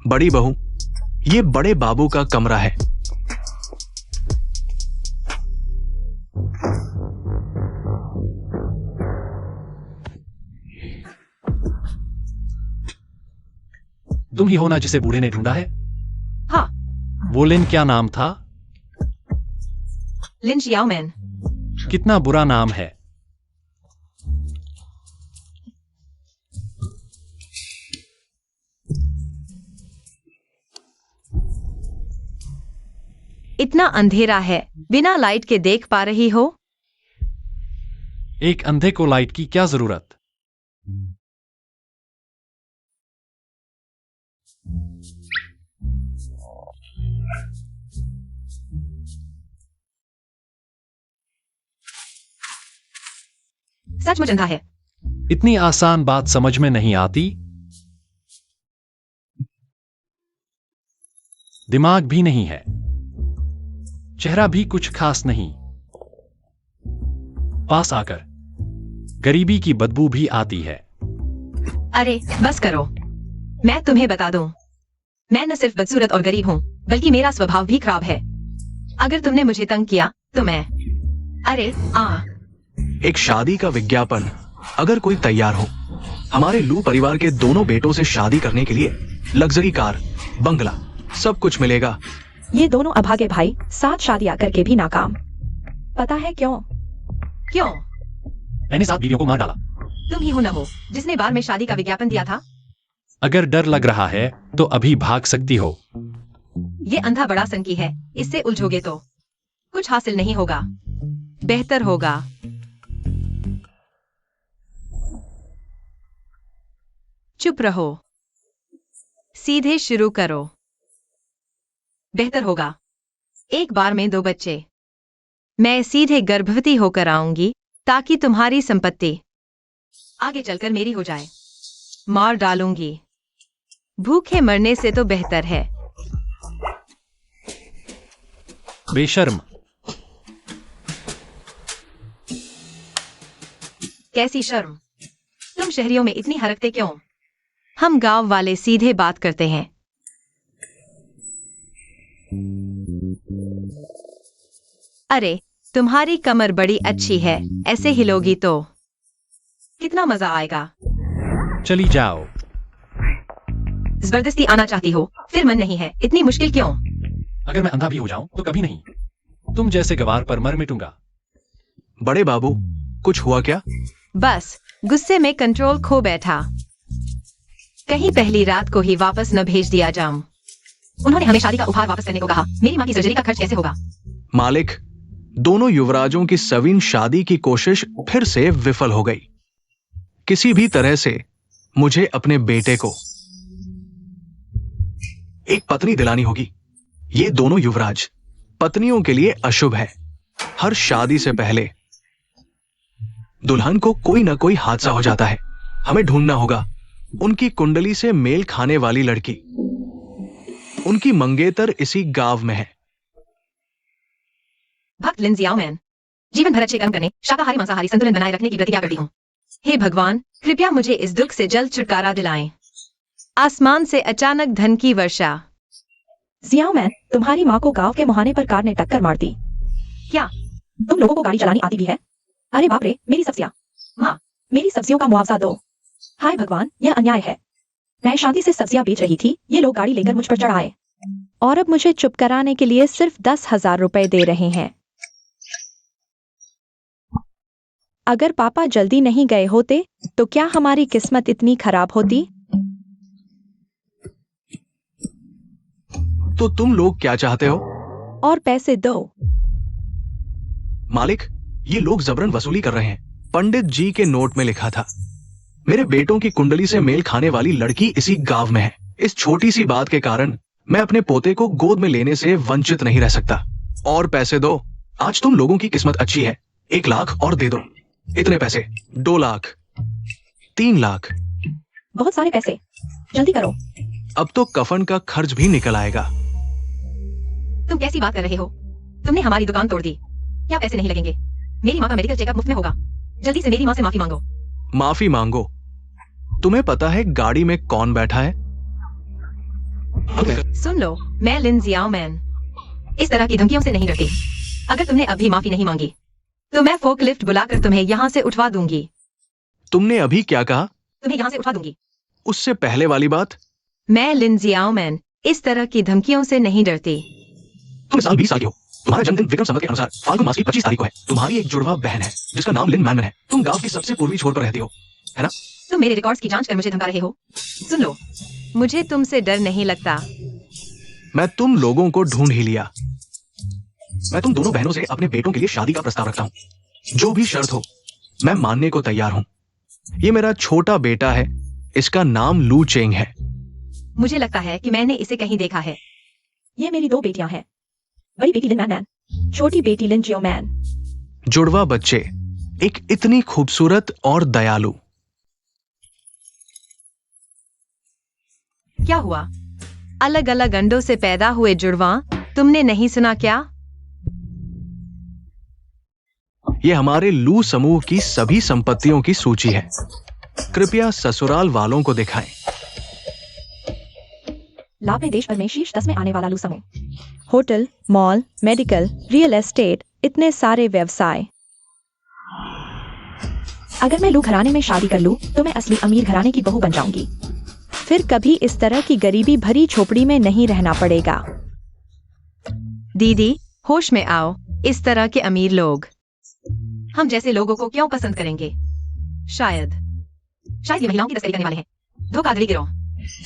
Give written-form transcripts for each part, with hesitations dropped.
बड़ी बहू, ये बड़े बाबू का कमरा है। तुम ही हो ना जिसे बूढ़े ने ढूंढा है? हाँ। वो लिन क्या नाम था? लिन शियाओमैन। कितना बुरा नाम है। इतना अंधेरा है, बिना लाइट के देख पा रही हो? एक अंधे को लाइट की क्या जरूरत? सचमुच अंधा है। इतनी आसान बात समझ में नहीं आती। दिमाग भी नहीं है, चेहरा भी कुछ खास नहीं। पास आकर गरीबी की बदबू भी आती है। अरे बस करो, मैं तुम्हें बता दूं, मैं न सिर्फ बदसूरत और गरीब हूं, बल्कि मेरा स्वभाव भी खराब है। अगर तुमने मुझे तंग किया तो मैं एक शादी का विज्ञापन अगर कोई तैयार हो, हमारे लू परिवार के दोनों बेटों से शादी करने के लिए लग्जरी कार, बंगला, सब कुछ मिलेगा। ये दोनों अभागे भाई 7 शादियां करके भी नाकाम। पता है क्यों? क्यों? मैंने 7 बीवियों को मार डाला। तुम ही हो न वो जिसने बार में शादी का विज्ञापन दिया था। अगर डर लग रहा है तो अभी भाग सकती हो। ये अंधा बड़ा सनकी है, इससे उलझोगे तो कुछ हासिल नहीं होगा। बेहतर होगा चुप रहो, सीधे शुरू करो। बेहतर होगा। एक बार में 2 बच्चे। मैं सीधे गर्भवती होकर आऊंगी ताकि तुम्हारी संपत्ति आगे चलकर मेरी हो जाए। मार डालूंगी। भूखे मरने से तो बेहतर है। बेशर्म। कैसी शर्म? तुम शहरियों में इतनी हरकतें क्यों? हम गांव वाले सीधे बात करते हैं। अरे तुम्हारी कमर बड़ी अच्छी है, ऐसे हिलोगी तो कितना मजा आएगा। चली जाओ। जबरदस्ती आना चाहती हो, फिर मन नहीं है, इतनी मुश्किल क्यों? अगर मैं अंधा भी हो जाऊं तो कभी नहीं तुम जैसे गवार पर मर मिटूंगा। बड़े बाबू, कुछ हुआ क्या? बस गुस्से में कंट्रोल खो बैठा। कहीं पहली रात को ही वापस न भेज दिया जाऊं। उन्होंने हमें शादी का उपहार वापस करने को कहा। मेरी माँ की सर्जरी का खर्च कैसे होगा? मालिक, दोनों युवराजों की सवीन शादी की कोशिश फिर से विफल हो गई। किसी भी तरह से मुझे अपने बेटे को एक पत्नी दिलानी होगी। ये दोनों युवराज पत्नियों के लिए अशुभ है। हर शादी से पहले दुल्हन को कोई ना कोई हादसा हो जाता है। हमें ढूंढना होगा उनकी कुंडली से मेल खाने वाली लड़की। उनकी मंगेतर इसी गांव में है। भक्त लिन शियाओमैन, जीवन भर अच्छे कर्म करने, शाकाहारी मांसाहारी संतुलन बनाए रखने की प्रतिज्ञा करती हूँ। हे भगवान, कृपया मुझे इस दुख से जल्द छुटकारा दिलाएं। आसमान से अचानक धन की वर्षा। शियाओमैन, तुम्हारी माँ को गांव के मुहाने पर कार ने टक्कर मार दी। क्या? तुम लोगों को गाड़ी चलानी आती भी है? अरे बाप रे, मेरी सब्जियां। माँ, मेरी सब्जियों का मुआवजा दो। हाय भगवान, यह अन्याय है। मैं शांति से सब्जियां बेच रही थी, ये लोग गाड़ी लेकर मुझ पर चढ़ आए और अब मुझे चुप कराने के लिए सिर्फ 10,000 रुपए दे रहे हैं। अगर पापा जल्दी नहीं गए होते तो क्या हमारी किस्मत इतनी खराब होती? तो तुम लोग क्या चाहते हो? और पैसे दो। मालिक, ये लोग जबरन वसूली कर रहे हैं। पंडित जी के नोट में लिखा था, मेरे बेटों की कुंडली से मेल खाने वाली लड़की इसी गांव में है। इस छोटी सी बात के कारण मैं अपने पोते को गोद में लेने से वंचित नहीं रह सकता। और पैसे दो। आज तुम लोगों की किस्मत अच्छी है। 1 लाख और दे दो। इतने पैसे, 2 लाख, 3 लाख। बहुत सारे पैसे, जल्दी करो। अब तो कफन का खर्च भी निकल आएगा। तुम कैसी बात कर रहे हो? तुमने हमारी दुकान तोड़ दी। क्या पैसे नहीं लगेंगे? मेरी माँ का मेडिकल चेकअप मुफ्त में होगा। जल्दी से मेरी माँ से माफी मांगो। माफी मांगो? तुम्हें पता है गाड़ी में कौन बैठा है? खुद मिलकर। सुन लो, मैं लिन जियाओ मैन इस तरह की धमकियों से नहीं डरती। अगर तुमने अभी माफी नहीं मांगी तो मैं फोकलिफ्ट बुलाकर तुम्हें यहाँ से उठवा दूंगी। तुमने अभी क्या कहा? तुम्हें यहाँ से उठवा दूंगी। उससे पहले वाली बात? मैं लिन जियाओ मैन इस तरह की धमकियों से नहीं डरती। तुम इस साल 20 साल की हो। तुम्हारा जन्मदिन विक्रम संवत के अनुसार फाल्गुन मास की 25 तारीख को है। तुम्हारी एक जुड़वा बहन है जिसका नाम लिन मैनन है। तुम गांव की सबसे पूर्वी छोर पर रहती हो, है ना? तुम मेरे रिकॉर्ड्स की जांच कर मुझे धमका रहे हो। सुन लो, मुझे तुमसे डर नहीं लगता। मैं तुम लोगों को ढूंढ ही लिया। मैं तुम दोनों बहनों से अपने बेटों के लिए शादी का प्रस्ताव रखता हूँ। जो भी शर्त हो मैं मानने को तैयार हूँ। ये मेरा छोटा बेटा है, इसका नाम लू चेंग है। मुझे लगता है कि मैंने इसे कहीं देखा है। ये मेरी 2 बेटियां हैं। बड़ी बेटी लिन मैन, छोटी बेटी लिन जियो मैन। जुड़वा बच्चे, एक इतनी खूबसूरत और दयालु। क्या हुआ? अलग अलग अंडों से पैदा हुए जुड़वा, तुमने नहीं सुना क्या? ये हमारे लू समूह की सभी संपत्तियों की सूची है। कृपया ससुराल वालों को दिखाएं। लाभ में देश भर में शीर्ष 10 में आने वाला लू समूह। Hotel, mall, medical, real estate, इतने सारे व्यवसाय। अगर मैं लू घराने में शादी कर लूं तो मैं असली अमीर घराने की बहू बन जाऊंगी। फिर कभी इस तरह की गरीबी भरी झोपड़ी में नहीं रहना पड़ेगा। दीदी, होश में आओ। इस तरह के अमीर लोग हम जैसे लोगों को क्यों पसंद करेंगे? शायद ये महिलाओं की तस्करी करने वाले हैं, धोखाधड़ी गिरोह।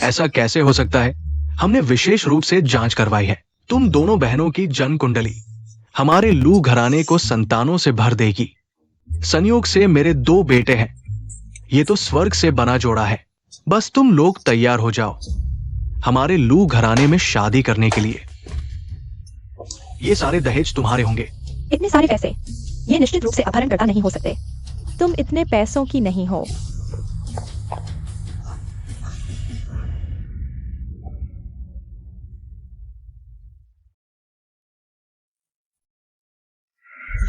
ऐसा कैसे हो सकता है? हमने विशेष रूप से जांच करवाई है। तुम दोनों बहनों की जन्म कुंडली हमारे लू घराने को संतानों से भर देगी। संयोग से मेरे 2 बेटे हैं। ये तो स्वर्ग से बना जोड़ा है। बस तुम लोग तैयार हो जाओ हमारे लू घराने में शादी करने के लिए। ये सारे दहेज तुम्हारे होंगे। इतने सारे पैसे, ये निश्चित रूप से अपहरणकर्ता नहीं हो सकते। तुम इतने पैसों की नहीं हो।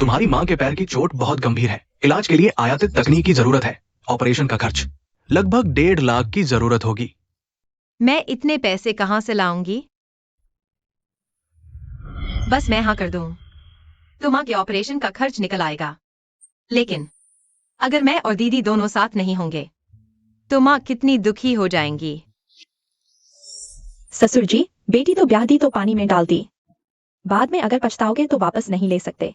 तुम्हारी मां के पैर की चोट बहुत गंभीर है। इलाज के लिए आयातित तकनीक की जरूरत है। ऑपरेशन का खर्च लगभग 1.5 लाख की जरूरत होगी। मैं इतने पैसे कहां से लाऊंगी? बस मैं हाँ कर दूं तो मां के ऑपरेशन का खर्च निकल आएगा। लेकिन अगर मैं और दीदी दोनों साथ नहीं होंगे तो मां कितनी दुखी हो जाएंगी। ससुर जी, बेटी तो ब्याह दी तो पानी में डाल दी। बाद में अगर पछताओगे तो वापस नहीं ले सकते।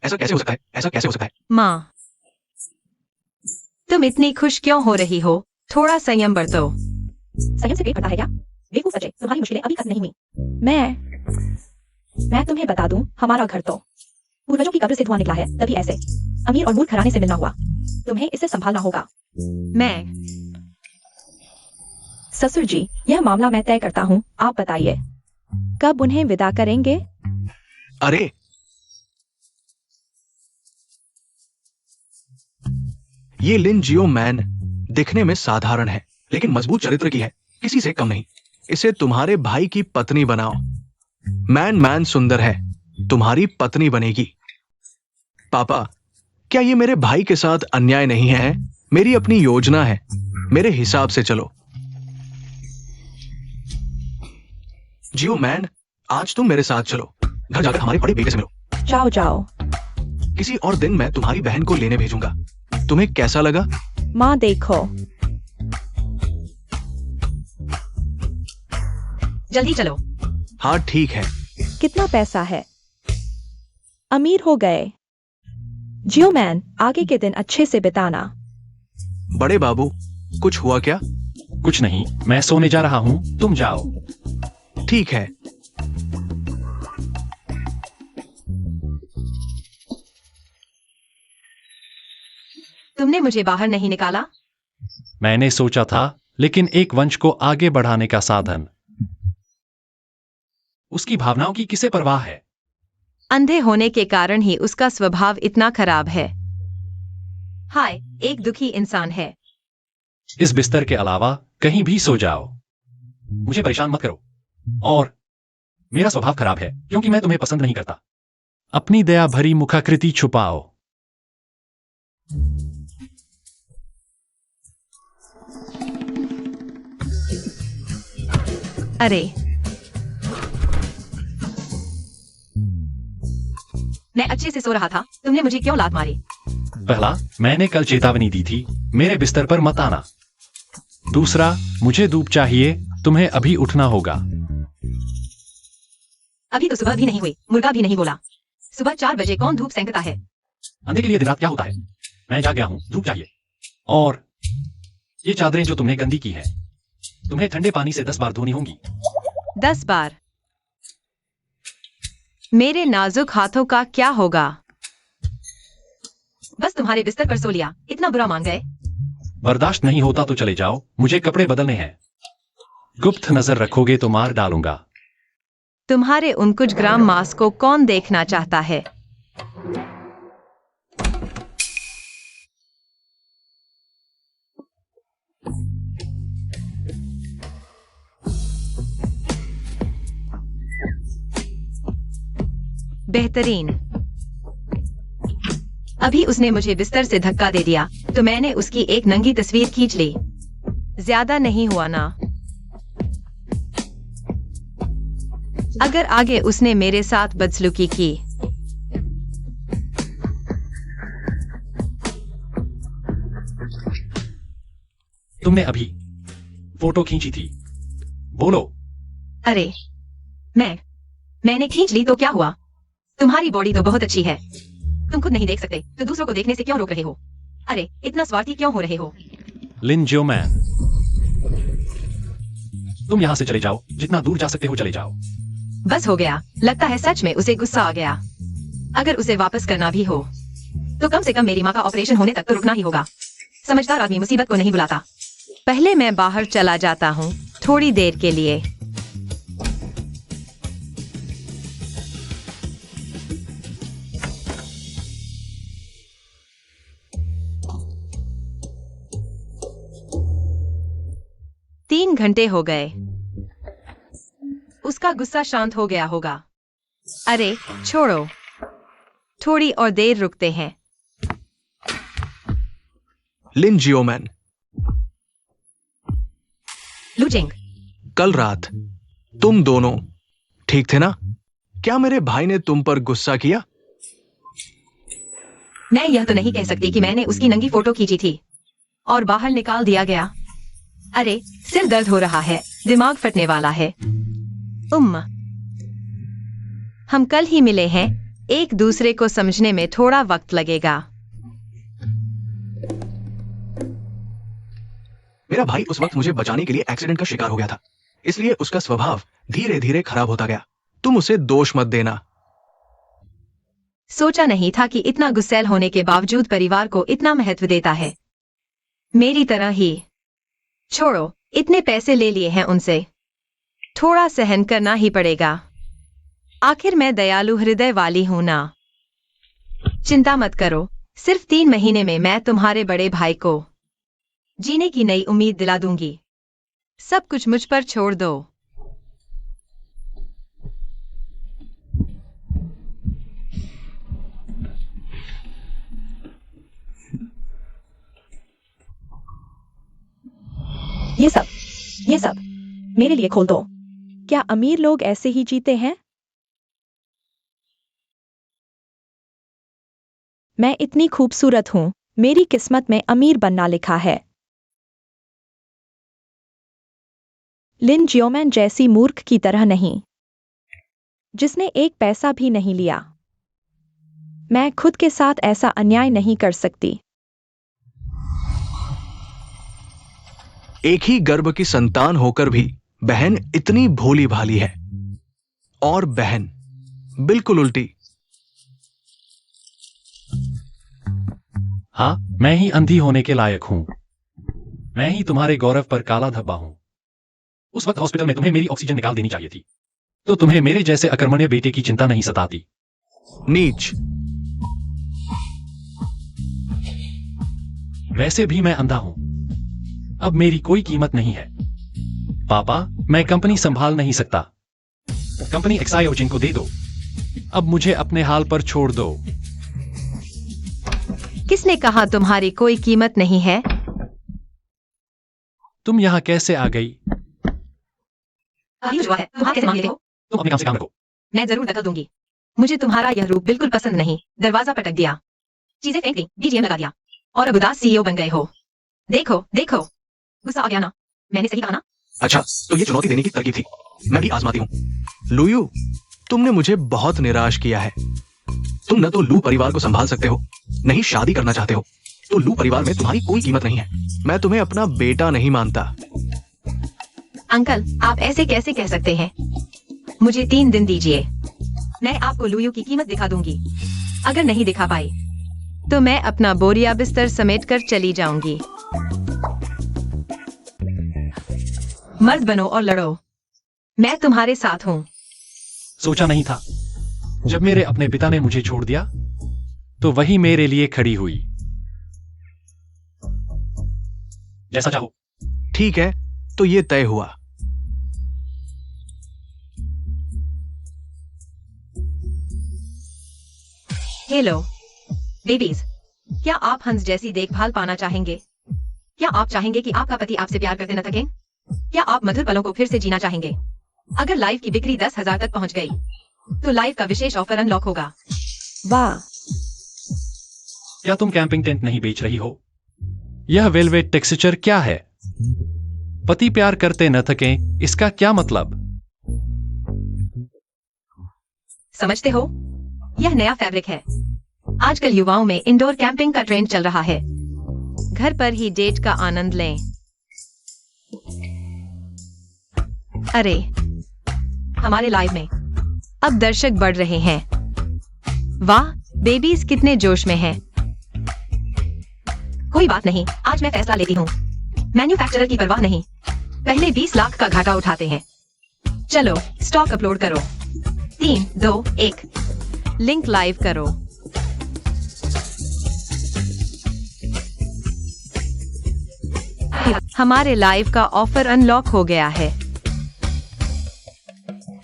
ऐसा कैसे हो सकता है? ऐसा कैसे हो सकता है? मां, तुम इतनी खुश क्यों हो रही हो? थोड़ा संयम बरतो। संयम से पेट भरता है क्या? बेवकूफ बच्चे, तुम्हारी मुश्किलें अभी खत्म नहीं हुई। मैं तुम्हें बता दूं, हमारा घर तो पूर्वजों की कब्र से धुआं निकला है। तभी ऐसे अमीर और मूर्ख घराने से मिलना हुआ। तुम्हें इसे संभालना होगा। मैं ससुर जी, यह मामला मैं तय करता हूँ। आप बताइए, कब उन्हें विदा करेंगे? अरे ये लिन जियो मैन दिखने में साधारण है लेकिन मजबूत चरित्र की है, किसी से कम नहीं। इसे तुम्हारे भाई की पत्नी बनाओ। मैन सुंदर है, तुम्हारी पत्नी बनेगी। पापा, क्या ये मेरे भाई के साथ अन्याय नहीं है? मेरी अपनी योजना है, मेरे हिसाब से चलो। जियो मैन, आज तुम मेरे साथ चलो। घर जाकर हमारे बड़े बेटे से मिलो। जाओ जाओ। किसी और दिन मैं तुम्हारी बहन को लेने भेजूंगा। तुम्हें कैसा लगा? माँ देखो। जल्दी चलो। हाँ ठीक है। कितना पैसा है? अमीर हो गए। जियो मैन, आगे के दिन अच्छे से बिताना। बड़े बाबू, कुछ हुआ क्या? कुछ नहीं, मैं सोने जा रहा हूँ, तुम जाओ। ठीक है। तुमने मुझे बाहर नहीं निकाला? मैंने सोचा था, लेकिन एक वंश को आगे बढ़ाने का साधन। उसकी भावनाओं की किसे परवाह है? अंधे होने के कारण ही उसका स्वभाव इतना खराब है। हाय, एक दुखी इंसान है। इस बिस्तर के अलावा कहीं भी सो जाओ। मुझे परेशान मत करो। और मेरा स्वभाव खराब है क्योंकि मैं तुम्हें पसंद नहीं करता। अपनी दया भरी मुखाकृति छुपाओ। अरे, मैं अच्छे से सो रहा था, तुमने मुझे क्यों लात मारी? पहला, मैंने कल चेतावनी दी थी, मेरे बिस्तर पर मत आना। दूसरा, मुझे धूप चाहिए, तुम्हें अभी उठना होगा। अभी तो सुबह भी नहीं हुई, मुर्गा भी नहीं बोला। सुबह 4 बजे कौन धूप सेंकता है? अंधे के लिए दिन रात क्या होता है? मैं जाग गया हूँ, धूप चाहिए। और ये चादरें जो तुमने गंदी की है, तुम्हें ठंडे पानी से 10 बार धोनी होंगी। 10 बार? मेरे नाजुक हाथों का क्या होगा? बस तुम्हारे बिस्तर पर सो लिया, इतना बुरा मान गए? बर्दाश्त नहीं होता तो चले जाओ, मुझे कपड़े बदलने हैं। गुप्त नजर रखोगे तो मार डालूंगा। तुम्हारे उन कुछ ग्राम मांस को कौन देखना चाहता है? बेहतरीन। अभी उसने मुझे बिस्तर से धक्का दे दिया, तो मैंने उसकी एक नंगी तस्वीर खींच ली। ज्यादा नहीं हुआ ना? अगर आगे उसने मेरे साथ बदसलूकी की, तुमने अभी फोटो खींची थी, बोलो। अरे मैंने खींच ली तो क्या हुआ? तुम्हारी बॉडी तो बहुत अच्छी है, तुम खुद नहीं देख सकते तो दूसरों को देखने से क्यों रोक रहे हो? अरे इतना स्वार्थी क्यों हो रहे हो? लिन जियोमैन, तुम यहां से चले जाओ, जितना दूर जा सकते हो चले जाओ। बस हो गया, लगता है सच में उसे गुस्सा आ गया। अगर उसे वापस करना भी हो तो कम से कम मेरी माँ का ऑपरेशन होने तक तो रुकना ही होगा। समझदार आदमी मुसीबत को नहीं बुलाता। पहले मैं बाहर चला जाता हूँ थोड़ी देर के लिए। तीन घंटे हो गए, उसका गुस्सा शांत हो गया होगा। अरे छोड़ो, थोड़ी और देर रुकते हैं। लिन जियोमैन, लुजिंग, कल रात तुम दोनों ठीक थे ना? क्या मेरे भाई ने तुम पर गुस्सा किया? मैं यह तो नहीं कह सकती कि मैंने उसकी नंगी फोटो खींची थी और बाहर निकाल दिया गया। अरे सिर दर्द हो रहा है, दिमाग फटने वाला है। हम कल ही मिले हैं, एक दूसरे को समझने में थोड़ा वक्त लगेगा। मेरा भाई उस वक्त मुझे बचाने के लिए एक्सीडेंट का शिकार हो गया था, इसलिए उसका स्वभाव धीरे धीरे खराब होता गया। तुम उसे दोष मत देना। सोचा नहीं था कि इतना गुस्सैल होने के बावजूद परिवार को इतना महत्व देता है, मेरी तरह ही। छोड़ो, इतने पैसे ले लिए हैं उनसे, थोड़ा सहन करना ही पड़ेगा। आखिर मैं दयालु हृदय वाली हूं ना। चिंता मत करो, सिर्फ 3 महीने में मैं तुम्हारे बड़े भाई को जीने की नई उम्मीद दिला दूंगी। सब कुछ मुझ पर छोड़ दो। ये सब मेरे लिए खोल दो। क्या अमीर लोग ऐसे ही जीते हैं? मैं इतनी खूबसूरत हूं, मेरी किस्मत में अमीर बनना लिखा है। लिन जियोमैन जैसी मूर्ख की तरह नहीं, जिसने एक पैसा भी नहीं लिया। मैं खुद के साथ ऐसा अन्याय नहीं कर सकती। एक ही गर्भ की संतान होकर भी बहन इतनी भोली भाली है, और बहन बिल्कुल उल्टी। हाँ, मैं ही अंधी होने के लायक हूं। मैं ही तुम्हारे गौरव पर काला धब्बा हूं। उस वक्त हॉस्पिटल में तुम्हें मेरी ऑक्सीजन निकाल देनी चाहिए थी, तो तुम्हें मेरे जैसे अकर्मण्य बेटे की चिंता नहीं सताती। नीच। वैसे भी मैं अंधा हूं, अब मेरी कोई कीमत नहीं है। पापा, मैं कंपनी संभाल नहीं सकता। कंपनी एक्सायोजिन को दे दो। अब मुझे अपने हाल पर छोड़ दो। किसने कहा तुम्हारी कोई कीमत नहीं है? तुम यहां कैसे आ गई? अभी जुआ है, तुम हाथ कैसे मांग लेते हो? तुम अपने काम से काम रखो। मैं जरूर दखल दूंगी। मुझे तुम्हारा यह रूप बिल्कुल पसंद नहीं। दरवाजा पटक दिया, चीजें फेंक दी, बीजीएम लगा दिया और अब उदास सीईओ बन गए हो। देखो देखो, गुस्सा आ गया ना? मैंने सही कहा ना? अच्छा, तो ये चुनौती देने की तरकीब थी। मैं भी आजमाती हूँ। लुयू, तुमने मुझे बहुत निराश किया है। तुम न तो लू परिवार को संभाल सकते हो, नहीं शादी करना चाहते हो, तो लू परिवार में तुम्हारी कोई कीमत नहीं है। मैं तुम्हें अपना बेटा नहीं मानता। अंकल, आप ऐसे कैसे कह सकते हैं? मुझे 3 दिन दीजिए, मैं आपको लुयू की कीमत दिखा दूंगी। अगर नहीं दिखा पाई तो मैं अपना बोरिया बिस्तर समेट कर चली जाऊंगी। मर्द बनो और लड़ो, मैं तुम्हारे साथ हूँ। सोचा नहीं था। जब मेरे अपने पिता ने मुझे छोड़ दिया तो वही मेरे लिए खड़ी हुई। जैसा चाहो। ठीक है, तो ये तय हुआ। हेलो बेबीज, क्या आप हंस जैसी देखभाल पाना चाहेंगे? क्या आप चाहेंगे कि आपका पति आपसे प्यार करते न थके? क्या आप मधुर पलों को फिर से जीना चाहेंगे? अगर लाइव की बिक्री 10,000 तक पहुंच गई तो लाइव का विशेष ऑफर अनलॉक होगा। वाह, क्या तुम कैंपिंग टेंट नहीं बेच रही हो? यह वेलवेट टेक्सचर क्या है? पति प्यार करते न थकें, इसका क्या मतलब? समझते हो? यह नया फैब्रिक है। आजकल युवाओं में इंडोर कैंपिंग का ट्रेंड चल रहा है। घर पर ही डेट का आनंद लें। अरे, हमारे लाइव में अब दर्शक बढ़ रहे हैं। वाह, बेबीज कितने जोश में हैं। कोई बात नहीं, आज मैं फैसला लेती हूँ। मैन्युफैक्चरर की परवाह नहीं, पहले 20 लाख का घाटा उठाते हैं। चलो स्टॉक अपलोड करो। 3, 2, 1 लिंक लाइव करो। हमारे लाइव का ऑफर अनलॉक हो गया है।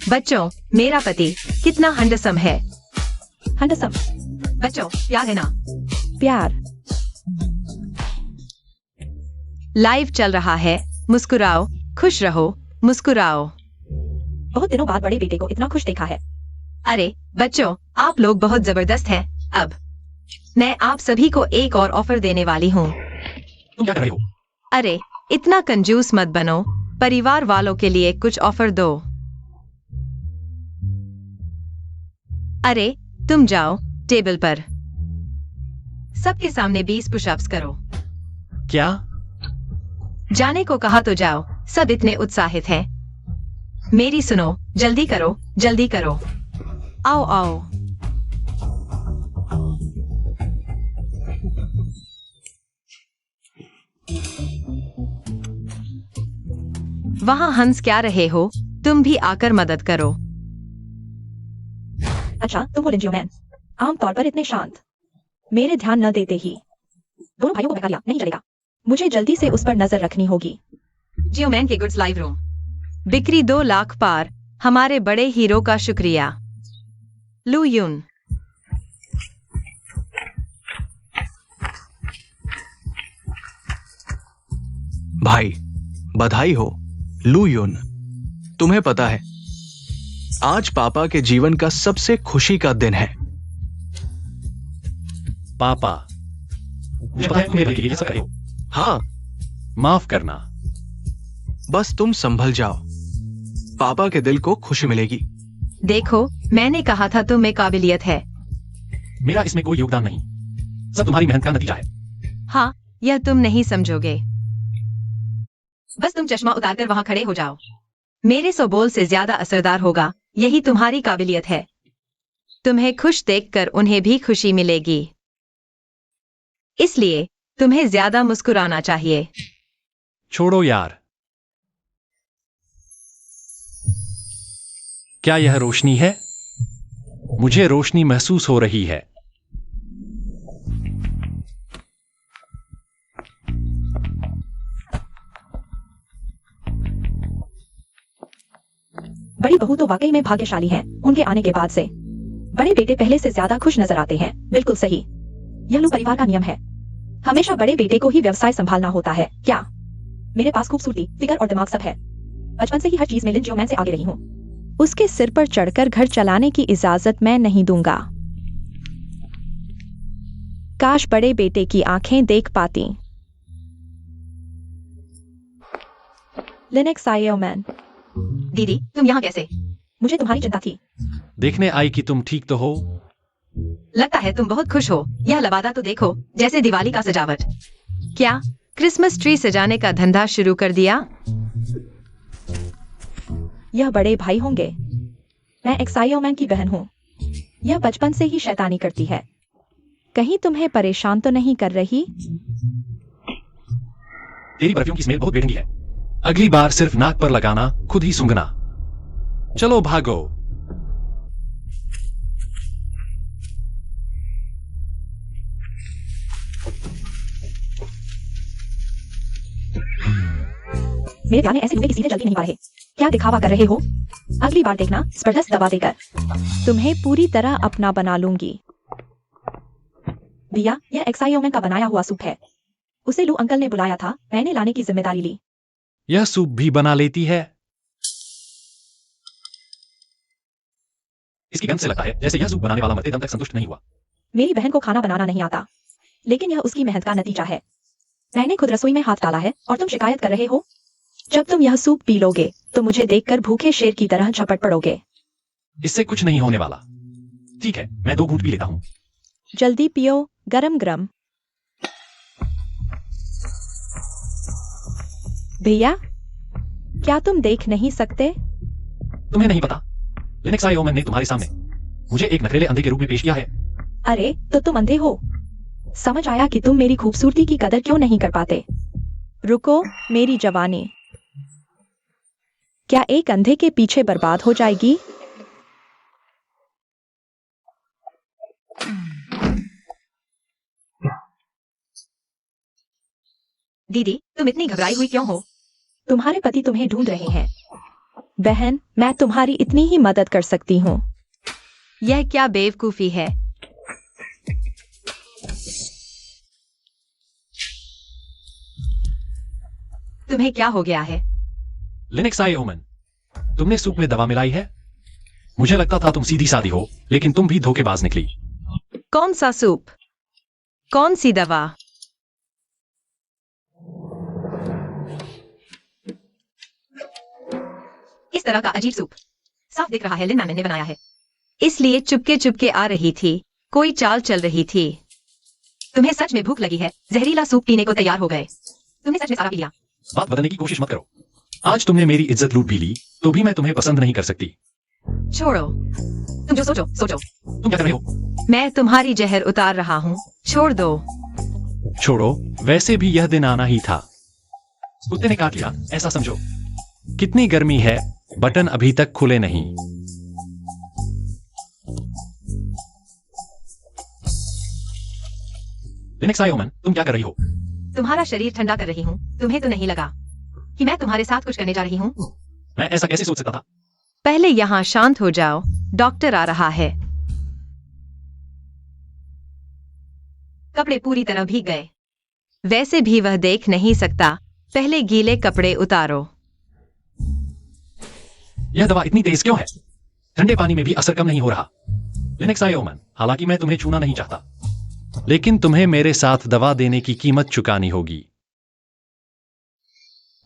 बच्चों, मेरा पति कितना हंडसम है। हंडसम, बच्चों, प्यार है ना? प्यार। लाइव चल रहा है, मुस्कुराओ, खुश रहो, मुस्कुराओ। बहुत दिनों बाद बड़े बेटे को इतना खुश देखा है। अरे बच्चों, आप लोग बहुत जबरदस्त हैं। अब मैं आप सभी को एक और ऑफर देने वाली हूँ। तुम क्या कर रही हो? अरे, इतना कंजूस मत बनो, परिवार वालों के लिए कुछ ऑफर दो। अरे, तुम जाओ टेबल पर, सबके सामने 20 पुशअप्स करो। क्या? जाने को कहा तो जाओ, सब इतने उत्साहित हैं। मेरी सुनो, जल्दी करो, जल्दी करो। आओ आओ। वहाँ हंस क्या रहे हो? तुम भी आकर मदद करो। अच्छा, तुम हो लिंजियो मैन, आमतौर पर इतने शांत। मेरे ध्यान न देते ही दोनों भाइयों को बहका दिया। नहीं चलेगा, मुझे जल्दी से उस पर नजर रखनी होगी। जियोमैन के गुड्स लाइव रूम, बिक्री 2 लाख पार। हमारे बड़े हीरो का शुक्रिया। लू यून। भाई, बधाई हो लू यून। तुम्हें पता है, आज पापा के जीवन का सबसे खुशी का दिन है। पापा, मुझे पता है तुम मेरे लिए सब करे हो। हाँ, माफ करना। बस तुम संभल जाओ, पापा के दिल को खुशी मिलेगी। देखो, मैंने कहा था तुम में काबिलियत है। मेरा इसमें कोई योगदान नहीं, सब तुम्हारी मेहनत का नतीजा है। हाँ, यह तुम नहीं समझोगे। बस तुम चश्मा उतारकर वहां खड़े हो जाओ। मेरे 100 बोल से ज्यादा असरदार होगा, यही तुम्हारी काबिलियत है। तुम्हें खुश देखकर उन्हें भी खुशी मिलेगी, इसलिए तुम्हें ज्यादा मुस्कुराना चाहिए। छोड़ो यार। क्या यह रोशनी है? मुझे रोशनी महसूस हो रही है। बड़ी बहू तो वाकई में भाग्यशाली हैं। उनके आने के बाद से बड़े बेटे पहले से ज्यादा खुश नजर आते हैं। बिल्कुल सही, यह लू परिवार का नियम है। हमेशा बड़े बेटे को ही व्यवसाय संभालना होता है। क्या? मेरे पास खूबसूरती, फिगर और दिमाग सब है। बचपन से ही हर चीज में लिन जियोमैन से आगे रही हूँ। उसके सिर पर चढ़कर घर चलाने की इजाजत मैं नहीं दूंगा। काश बड़े बेटे की आंखें देख पाती। लिनक्स आईओमैन। दीदी तुम यहाँ कैसे? मुझे तुम्हारी चिंता थी। देखने आई कि तुम ठीक तो हो। लगता है तुम बहुत खुश हो। यह लबादा तो देखो, जैसे दिवाली का सजावट। क्या क्रिसमस ट्री सजाने का धंधा शुरू कर दिया? यह बड़े भाई होंगे। मैं एक्साइओमैन की बहन हूँ। यह बचपन से ही शैतानी करती है। कहीं तुम्हें परेशान तो नहीं कर रही? तेरी परफ्यूम की स्मेल बहुत बेढंगी है। अगली बार सिर्फ नाक पर लगाना, खुद ही सूंघना। चलो भागो। मेरे प्यार में ऐसे लूहे की सीधे चलती नहीं पा रहे। क्या दिखावा कर रहे हो? अगली बार देखना जबरदस्त दबा देकर तुम्हें पूरी तरह अपना बना लूंगी। भैया, यह एक्साइओमैन का बनाया हुआ सूप है। उसे लू अंकल ने बुलाया था, मैंने लाने की जिम्मेदारी ली। यह सूप भी बना लेती है। इसकी गंध से लगता है जैसे यह सूप बनाने वाला मरते दम तक संतुष्ट नहीं हुआ। मेरी बहन को खाना बनाना नहीं आता, लेकिन यह उसकी मेहनत का नतीजा है। मैंने खुद रसोई में हाथ डाला है और तुम शिकायत कर रहे हो? जब तुम यह सूप पी लोगे तो मुझे देखकर भूखे शेर की तरह झपट पड़ोगे। इससे कुछ नहीं होने वाला। ठीक है, मैं 2 घूंट पी लेता हूँ। जल्दी पियो, गरम गरम। भैया, क्या तुम देख नहीं सकते? तुम्हें नहीं पता, लिनक्स आईओमैन ने तुम्हारे सामने मुझे एक नखरेले अंधे के रूप में पेश किया है। अरे तो तुम अंधे हो। समझ आया कि तुम मेरी खूबसूरती की कदर क्यों नहीं कर पाते। रुको, मेरी जवानी क्या एक अंधे के पीछे बर्बाद हो जाएगी? दीदी तुम इतनी घबराई हुई क्यों हो? तुम्हारे पति तुम्हें ढूंढ रहे हैं। बहन, मैं तुम्हारी इतनी ही मदद कर सकती हूँ। यह क्या बेवकूफी है? तुम्हें क्या हो गया है? लिनक्स आईओमैन, तुमने सूप में दवा मिलाई है। मुझे लगता था तुम सीधी सादी हो, लेकिन तुम भी धोखेबाज निकली। कौन सा सूप? कौन सी दवा? इस तरह का अजीब सूप साफ दिख रहा है लिन मैन ने बनाया है। इसलिए चुपके चुपके आ रही थी, कोई चाल चल रही थी। तुम्हें सच में भूख लगी है? जहरीला सूप पीने को तैयार हो गए। तुमने सच में सारा पी लिया। बात बदलने की कोशिश मत करो। आज तुमने मेरी इज्जत लूट भी ली, तो भी मैं तुम्हें पसंद नहीं कर सकती। छोड़ो, तुम जो सोचो सोचो। तुम क्या कर रहे हो? मैं तुम्हारी जहर उतार रहा हूँ, छोड़ दो। छोड़ो, वैसे भी यह दिन आना ही था। कुत्ते ने काट लिया, ऐसा समझो। कितनी गर्मी है, बटन अभी तक खुले नहीं। लिनक्स आईओमैन, तुम क्या कर रही हो? तुम्हारा शरीर ठंडा कर रही हूँ। तुम्हें तो नहीं लगा कि मैं तुम्हारे साथ कुछ करने जा रही हूँ? मैं ऐसा कैसे सोच सकता था? पहले यहाँ शांत हो जाओ, डॉक्टर आ रहा है। कपड़े पूरी तरह भीग गए। वैसे भी वह देख नहीं सकता। पहले गीले कपड़े उतारो। यह दवा इतनी तेज क्यों है? ठंडे पानी में भी असर कम नहीं हो रहा। लिनक्स आईओमैन, हालांकि मैं तुम्हें छूना नहीं चाहता, लेकिन तुम्हें मेरे साथ दवा देने की कीमत चुकानी होगी।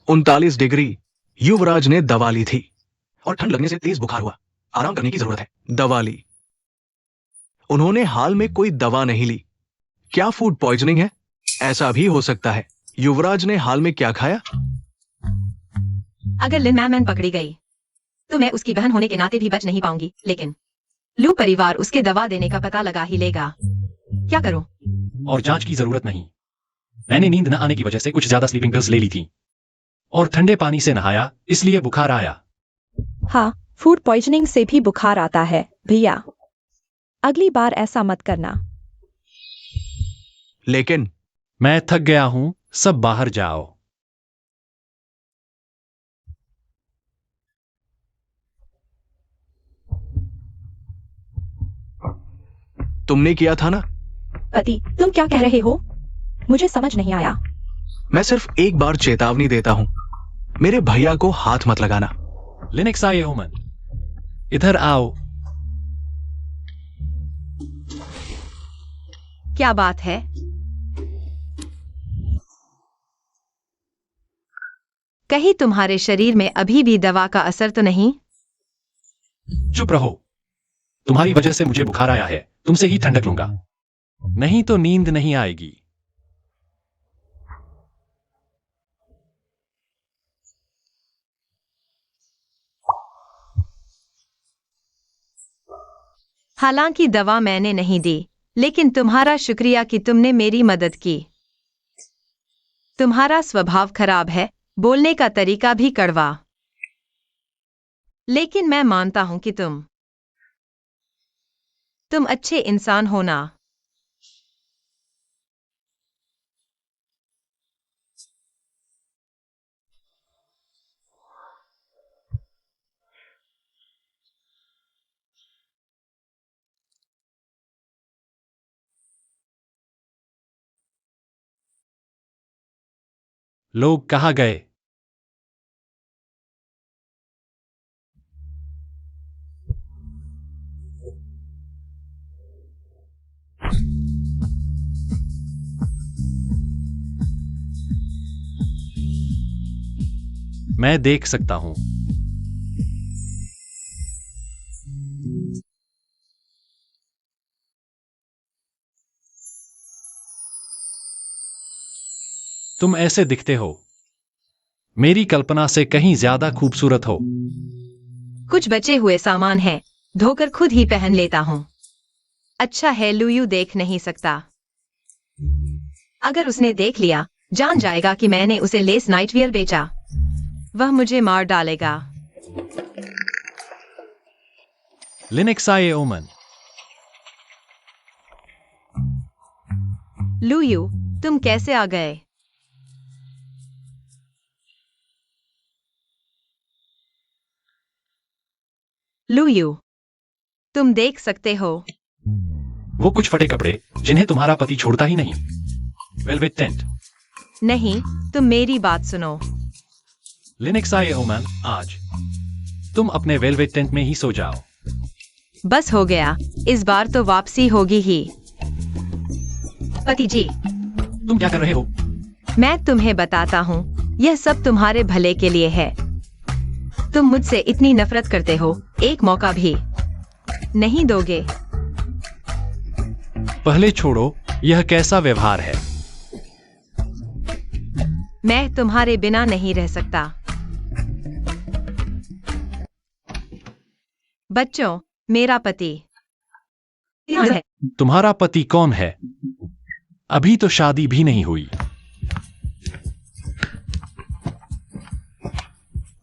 39 डिग्री युवराज ने दवा ली थी और ठंड लगने से तेज बुखार हुआ। आराम करने की जरूरत है। दवा ली। उन्होंने हाल में कोई दवा नहीं ली। क्या फूड पॉइजनिंग है? ऐसा भी हो सकता है। युवराज ने हाल में क्या खाया? अगर लिन मैन पकड़ी गई तो मैं उसकी बहन होने के नाते भी बच नहीं पाऊंगी, लेकिन लू परिवार उसके दवा देने का पता लगा ही लेगा। क्या करूं? और जांच की जरूरत नहीं। मैंने नींद न आने की वजह से कुछ ज्यादा स्लीपिंग पिल्स ले ली थी और ठंडे पानी से नहाया, इसलिए बुखार आया। हाँ, फूड पॉइजनिंग से भी बुखार आता है भैया। अगली बार ऐसा मत करना। लेकिन मैं थक गया हूं, सब बाहर जाओ। तुमने किया था ना? पति, तुम क्या कह रहे हो? मुझे समझ नहीं आया। मैं सिर्फ एक बार चेतावनी देता हूं, मेरे भैया को हाथ मत लगाना। लिनक्स आईओमैन, इधर आओ। क्या बात है? कहीं तुम्हारे शरीर में अभी भी दवा का असर तो नहीं? चुप रहो। तुम्हारी वजह से मुझे बुखार आया है, तुमसे ही ठंडक लूंगा। नहीं तो नींद नहीं आएगी। हालांकि दवा मैंने नहीं दी, लेकिन तुम्हारा शुक्रिया कि तुमने मेरी मदद की। तुम्हारा स्वभाव खराब है, बोलने का तरीका भी कड़वा, लेकिन मैं मानता हूं कि तुम अच्छे इंसान हो ना। लोग कहाँ गए? मैं देख सकता हूं। तुम ऐसे दिखते हो, मेरी कल्पना से कहीं ज्यादा खूबसूरत हो। कुछ बचे हुए सामान हैं, धोकर खुद ही पहन लेता हूं। अच्छा है, लुयू देख नहीं सकता। अगर उसने देख लिया, जान जाएगा कि मैंने उसे लेस नाइटवियर बेचा। वह मुझे मार डालेगा। लिनक्साए ओमन। लुयू, तुम कैसे आ गए? लुयू, तुम देख सकते हो। वो कुछ फटे कपड़े जिन्हें तुम्हारा पति छोड़ता ही नहीं। Velvet tent. नहीं, तुम मेरी बात सुनो। लिनक्साए ओमन, आज तुम अपने वेलवेट टेंट में ही सो जाओ। बस हो गया, इस बार तो वापसी होगी ही। पति जी, तुम क्या कर रहे हो? मैं तुम्हें बताता हूँ, यह सब तुम्हारे भले के लिए है। तुम मुझसे इतनी नफरत करते हो, एक मौका भी नहीं दोगे? पहले छोड़ो, यह कैसा व्यवहार है? मैं तुम्हारे बिना नहीं रह सकता। बच्चों, मेरा पति है। तुम्हारा पति कौन है? अभी तो शादी भी नहीं हुई।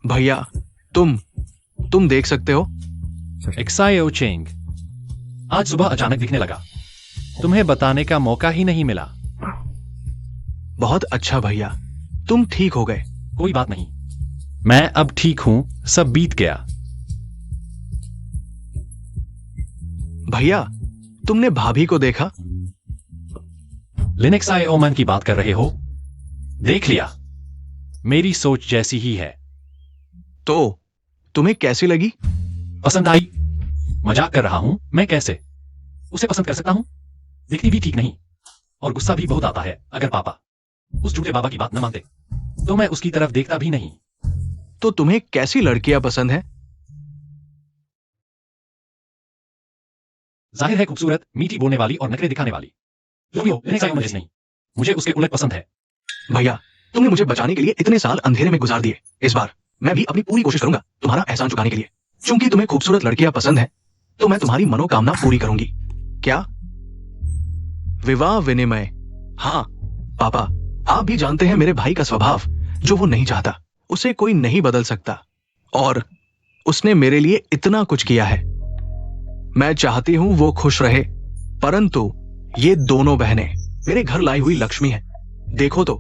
भैया, तुम देख सकते हो। एक्सायो चेंग, आज सुबह अचानक दिखने लगा। तुम्हें बताने का मौका ही नहीं मिला। बहुत अच्छा भैया, तुम ठीक हो गए। कोई बात नहीं, मैं अब ठीक हूं, सब बीत गया। भैया, तुमने भाभी को देखा? लिनक्साए ओमन की बात कर रहे हो? देख लिया, मेरी सोच जैसी ही है। तो तुम्हें कैसी लगी? पसंद आई? मजाक कर रहा हूं, मैं कैसे उसे पसंद कर सकता हूं? दिखती भी ठीक नहीं, और गुस्सा भी बहुत आता है। अगर पापा उस झूठे बाबा की बात न मानते तो मैं उसकी तरफ देखता भी नहीं। तो तुम्हें कैसी लड़कियां पसंद हैं? जाहिर है खूबसूरत, मीठी बोलने वाली और नखरे दिखाने वाली। जो भी हो, लिनक्साए ओमन जैसी नहीं। मुझे उसके उलट पसंद है। भैया, तुमने मुझे बचाने के लिए इतने साल अंधेरे में गुजार दिए। इस बार मैं भी अपनी पूरी कोशिश करूंगा तुम्हारा एहसान चुकाने के लिए। क्योंकि तुम्हें खूबसूरत लड़कियां पसंद है, तो मैं तुम्हारी मनोकामना पूरी करूंगी। क्या? विवाह विनिमय। हाँ पापा, आप भी जानते हैं मेरे भाई का स्वभाव। जो वो नहीं चाहता उसे कोई नहीं बदल सकता, और उसने मेरे लिए इतना कुछ किया है। मैं चाहती हूं वो खुश रहे, परंतु ये दोनों बहनें मेरे घर लाई हुई लक्ष्मी हैं। देखो तो,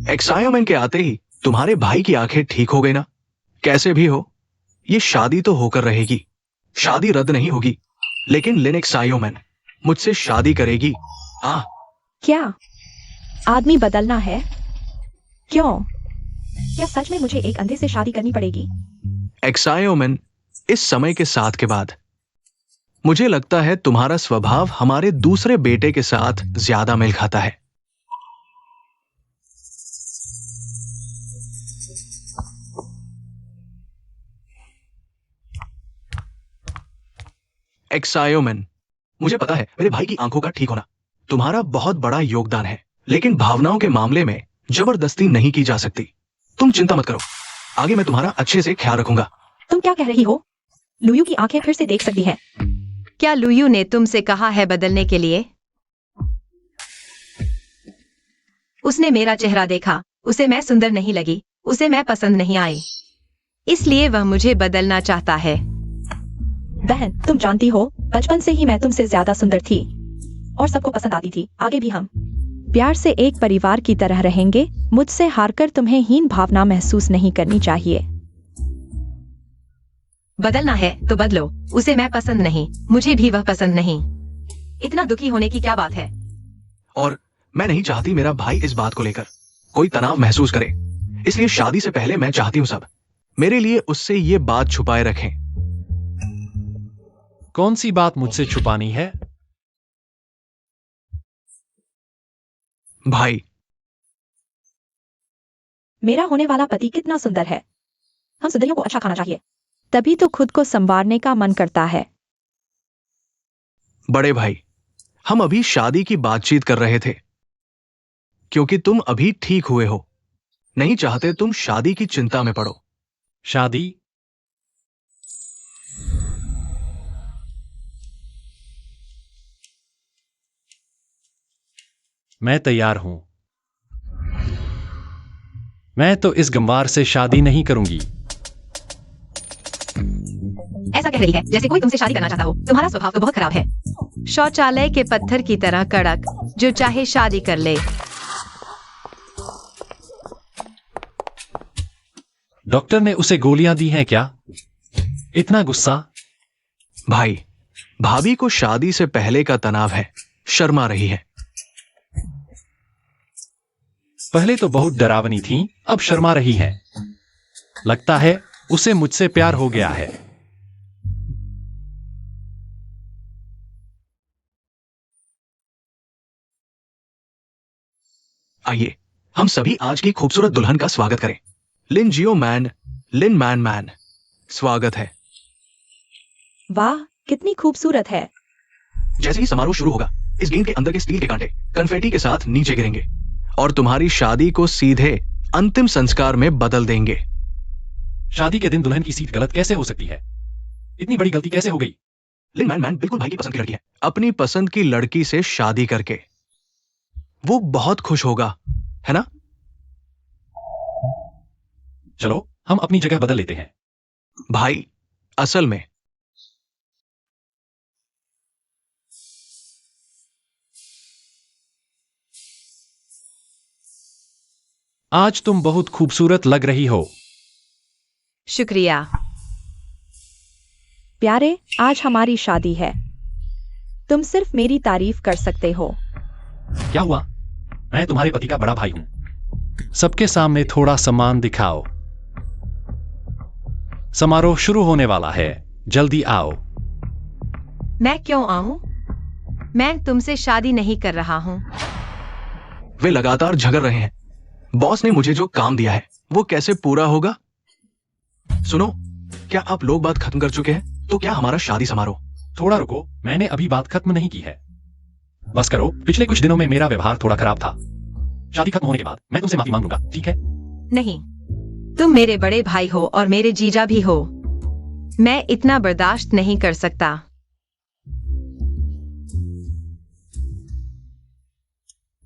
एक्सायोमैन के आते ही तुम्हारे भाई की आंखें ठीक हो गई ना। कैसे भी हो, ये शादी तो होकर रहेगी। शादी रद्द नहीं होगी, लेकिन लिनक्सायोमैन मुझसे शादी करेगी। हाँ। क्या आदमी बदलना है? क्यों? क्या सच में मुझे एक अंधे से शादी करनी पड़ेगी? एक्सायोमैन इस समय के साथ के बाद मुझे लगता है तुम्हारा स्वभाव हमारे दूसरे बेटे के साथ ज्यादा मेल खाता है। एक्सायोमेन, मुझे पता है मेरे भाई की आंखों का ठीक होना तुम्हारा बहुत बड़ा योगदान है, लेकिन भावनाओं के मामले में जबरदस्ती नहीं की जा सकती। तुम चिंता मत करो, आगे मैं तुम्हारा अच्छे से ख्याल रखूंगा। तुम क्या कह रही हो? लुयू की आंखें फिर से देख सकती हैं। क्या लुयू ने तुमसे कहा है बदलने के लिए? उसने मेरा चेहरा देखा, उसे मैं सुंदर नहीं लगी, उसे मैं पसंद नहीं आई, इसलिए वह मुझे बदलना चाहता है। बहन, तुम जानती हो बचपन से ही मैं तुमसे ज्यादा सुंदर थी और सबको पसंद आती थी, आगे भी हम प्यार से एक परिवार की तरह रहेंगे। मुझसे हारकर तुम्हें हीन भावना महसूस नहीं करनी चाहिए। बदलना है तो बदलो, उसे मैं पसंद नहीं, मुझे भी वह पसंद नहीं। इतना दुखी होने की क्या बात है? और मैं नहीं चाहती मेरा भाई इस बात को लेकर कोई तनाव महसूस करे, इसलिए शादी से पहले मैं चाहती हूँ सब मेरे लिए उससे ये बात छुपाए रखें। कौन सी बात मुझसे छुपानी है? भाई, मेरा होने वाला पति कितना सुंदर है। हम सुंदरियों को अच्छा खाना चाहिए। तभी तो खुद को संवारने का मन करता है। बड़े भाई, हम अभी शादी की बातचीत कर रहे थे क्योंकि तुम अभी ठीक हुए हो, नहीं चाहते तुम शादी की चिंता में पड़ो। शादी? मैं तैयार हूं। मैं तो इस गंवार से शादी नहीं करूंगी। ऐसा कह रही है जैसे कोई तुमसे शादी करना चाहता हो। तुम्हारा स्वभाव तो बहुत खराब है। शौचालय के पत्थर की तरह कड़क, जो चाहे शादी कर ले। डॉक्टर ने उसे गोलियां दी हैं क्या? इतना गुस्सा? भाई, भाभी को शादी से पहले का तनाव है, शर्मा रही है। पहले तो बहुत डरावनी थी, अब शर्मा रही है। लगता है उसे मुझसे प्यार हो गया है। आइए हम सभी आज की खूबसूरत दुल्हन का स्वागत करें। लिन जियो मैन, लिन मैन मैन, स्वागत है। वाह, कितनी खूबसूरत है। जैसे ही समारोह शुरू होगा, इस गेंद के अंदर के स्टील के कांटे कन्फेटी के साथ नीचे गिरेंगे और तुम्हारी शादी को सीधे अंतिम संस्कार में बदल देंगे। शादी के दिन दुल्हन की सीट गलत कैसे हो सकती है? इतनी बड़ी गलती कैसे हो गई? लिन मैन मैन बिल्कुल भाई की पसंद की लड़की है। अपनी पसंद की लड़की से शादी करके वो बहुत खुश होगा, है ना? चलो हम अपनी जगह बदल लेते हैं। भाई, असल में आज तुम बहुत खूबसूरत लग रही हो। शुक्रिया। प्यारे, आज हमारी शादी है। तुम सिर्फ मेरी तारीफ कर सकते हो। क्या हुआ? मैं तुम्हारे पति का बड़ा भाई हूं। सबके सामने थोड़ा सम्मान दिखाओ। समारोह शुरू होने वाला है, जल्दी आओ। मैं क्यों आऊं? मैं तुमसे शादी नहीं कर रहा हूं। वे लगातार झगड़ रहे हैं। बॉस ने मुझे जो काम दिया है वो कैसे पूरा होगा? सुनो, क्या आप लोग बात खत्म कर चुके हैं? तो क्या हमारा शादी समारोह? थोड़ा रुको, मैंने अभी बात खत्म नहीं की है। बस करो, पिछले कुछ दिनों में मेरा व्यवहार थोड़ा खराब था। शादी खत्म होने के बाद मैं तुमसे माफी मांगूंगा, ठीक है? नहीं, तुम मेरे बड़े भाई हो और मेरे जीजा भी हो। मैं इतना बर्दाश्त नहीं कर सकता।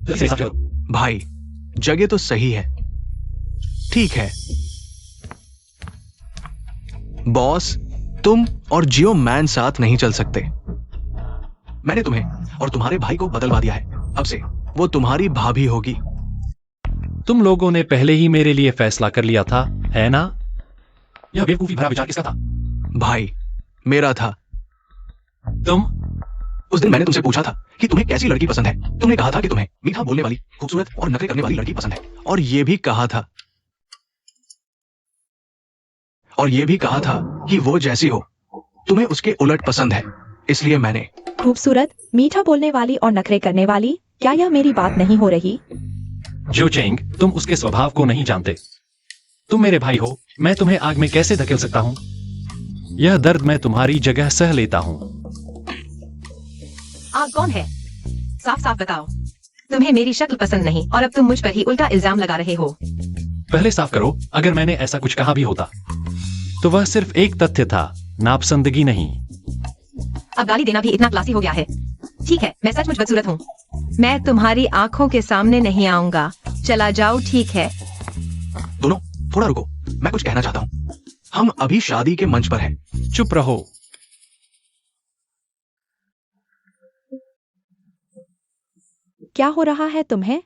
जल्दी से साफ करो। भाई, जगह तो सही है, ठीक है। बॉस, तुम और जियो मैन साथ नहीं चल सकते। मैंने तुम्हें और तुम्हारे भाई को बदलवा दिया है। अब से वो तुम्हारी भाभी होगी। तुम लोगों ने पहले ही मेरे लिए फैसला कर लिया था, है ना? यह बेवकूफी भरा विचार किसका था? भाई, मेरा था। तुम? उस दिन मैंने तुमसे पूछा था कि तुम्हें कैसी लड़की पसंद है। तुमने कहा था कि तुम्हें मीठा बोलने वाली, खूबसूरत और नखरे करने वाली लड़की पसंद है। और ये भी कहा था कि वो जैसी हो तुम्हें उसके उलट पसंद है, इसलिए मैंने। खूबसूरत, मीठा बोलने वाली और नखरे करने वाली, क्या यह मेरी बात नहीं हो रही? जो चेंग, तुम उसके स्वभाव को नहीं जानते। तुम मेरे भाई हो, मैं तुम्हें आग में कैसे धकेल सकता हूँ? यह दर्द मैं तुम्हारी जगह सह लेता हूँ। आग कौन है? साफ साफ बताओ। तुम्हें मेरी शक्ल पसंद नहीं और अब तुम मुझ पर ही उल्टा इल्जाम लगा रहे हो। पहले साफ करो, अगर मैंने ऐसा कुछ कहा भी होता तो वह सिर्फ एक तथ्य था, नापसंदगी नहीं। अब गाली देना भी इतना क्लासी हो गया है। ठीक है, मैं सचमुच बदसूरत हूँ। मैं तुम्हारी आंखों के सामने नहीं आऊंगा। चला जाओ, ठीक है? दोनों थोड़ा रुको, मैं कुछ कहना चाहता हूँ। हम अभी शादी के मंच पर हैं। चुप रहो। क्या हो रहा है तुम्हें?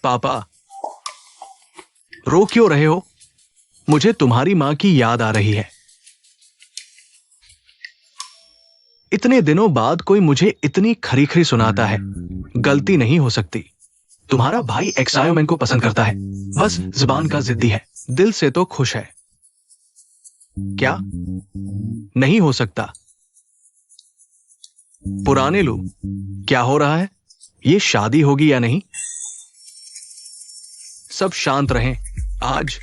पापा, रो क्यों रहे हो? मुझे तुम्हारी मां की याद आ रही है। इतने दिनों बाद कोई मुझे इतनी खरी-खरी सुनाता है। गलती नहीं हो सकती। तुम्हारा भाई एक्सायोमैन को पसंद करता है, बस जुबान का जिद्दी है, दिल से तो खुश है। क्या नहीं हो सकता? पुराने लू, क्या हो रहा है? ये शादी होगी या नहीं? सब शांत रहें। आज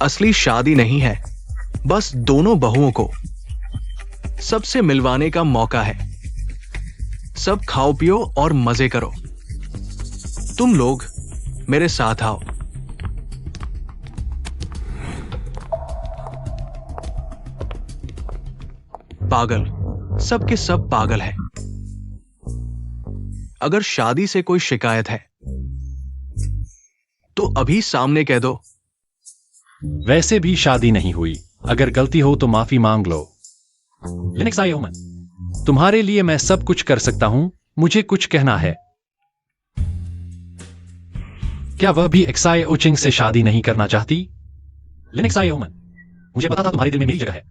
असली शादी नहीं है, बस दोनों बहुओं को सबसे मिलवाने का मौका है। सब खाओ पियो और मजे करो। तुम लोग मेरे साथ आओ। पागल, सबके सब पागल है। अगर शादी से कोई शिकायत है तो अभी सामने कह दो। वैसे भी शादी नहीं हुई, अगर गलती हो तो माफी मांग लो। लिनक्स आयोमन, तुम्हारे लिए मैं सब कुछ कर सकता हूं, मुझे कुछ कहना है। क्या वह भी एक्साई ओचिंग से शादी नहीं करना चाहती? लिनक्स आयोमन, मुझे पता था तुम्हारे दिल में मेरी जगह है।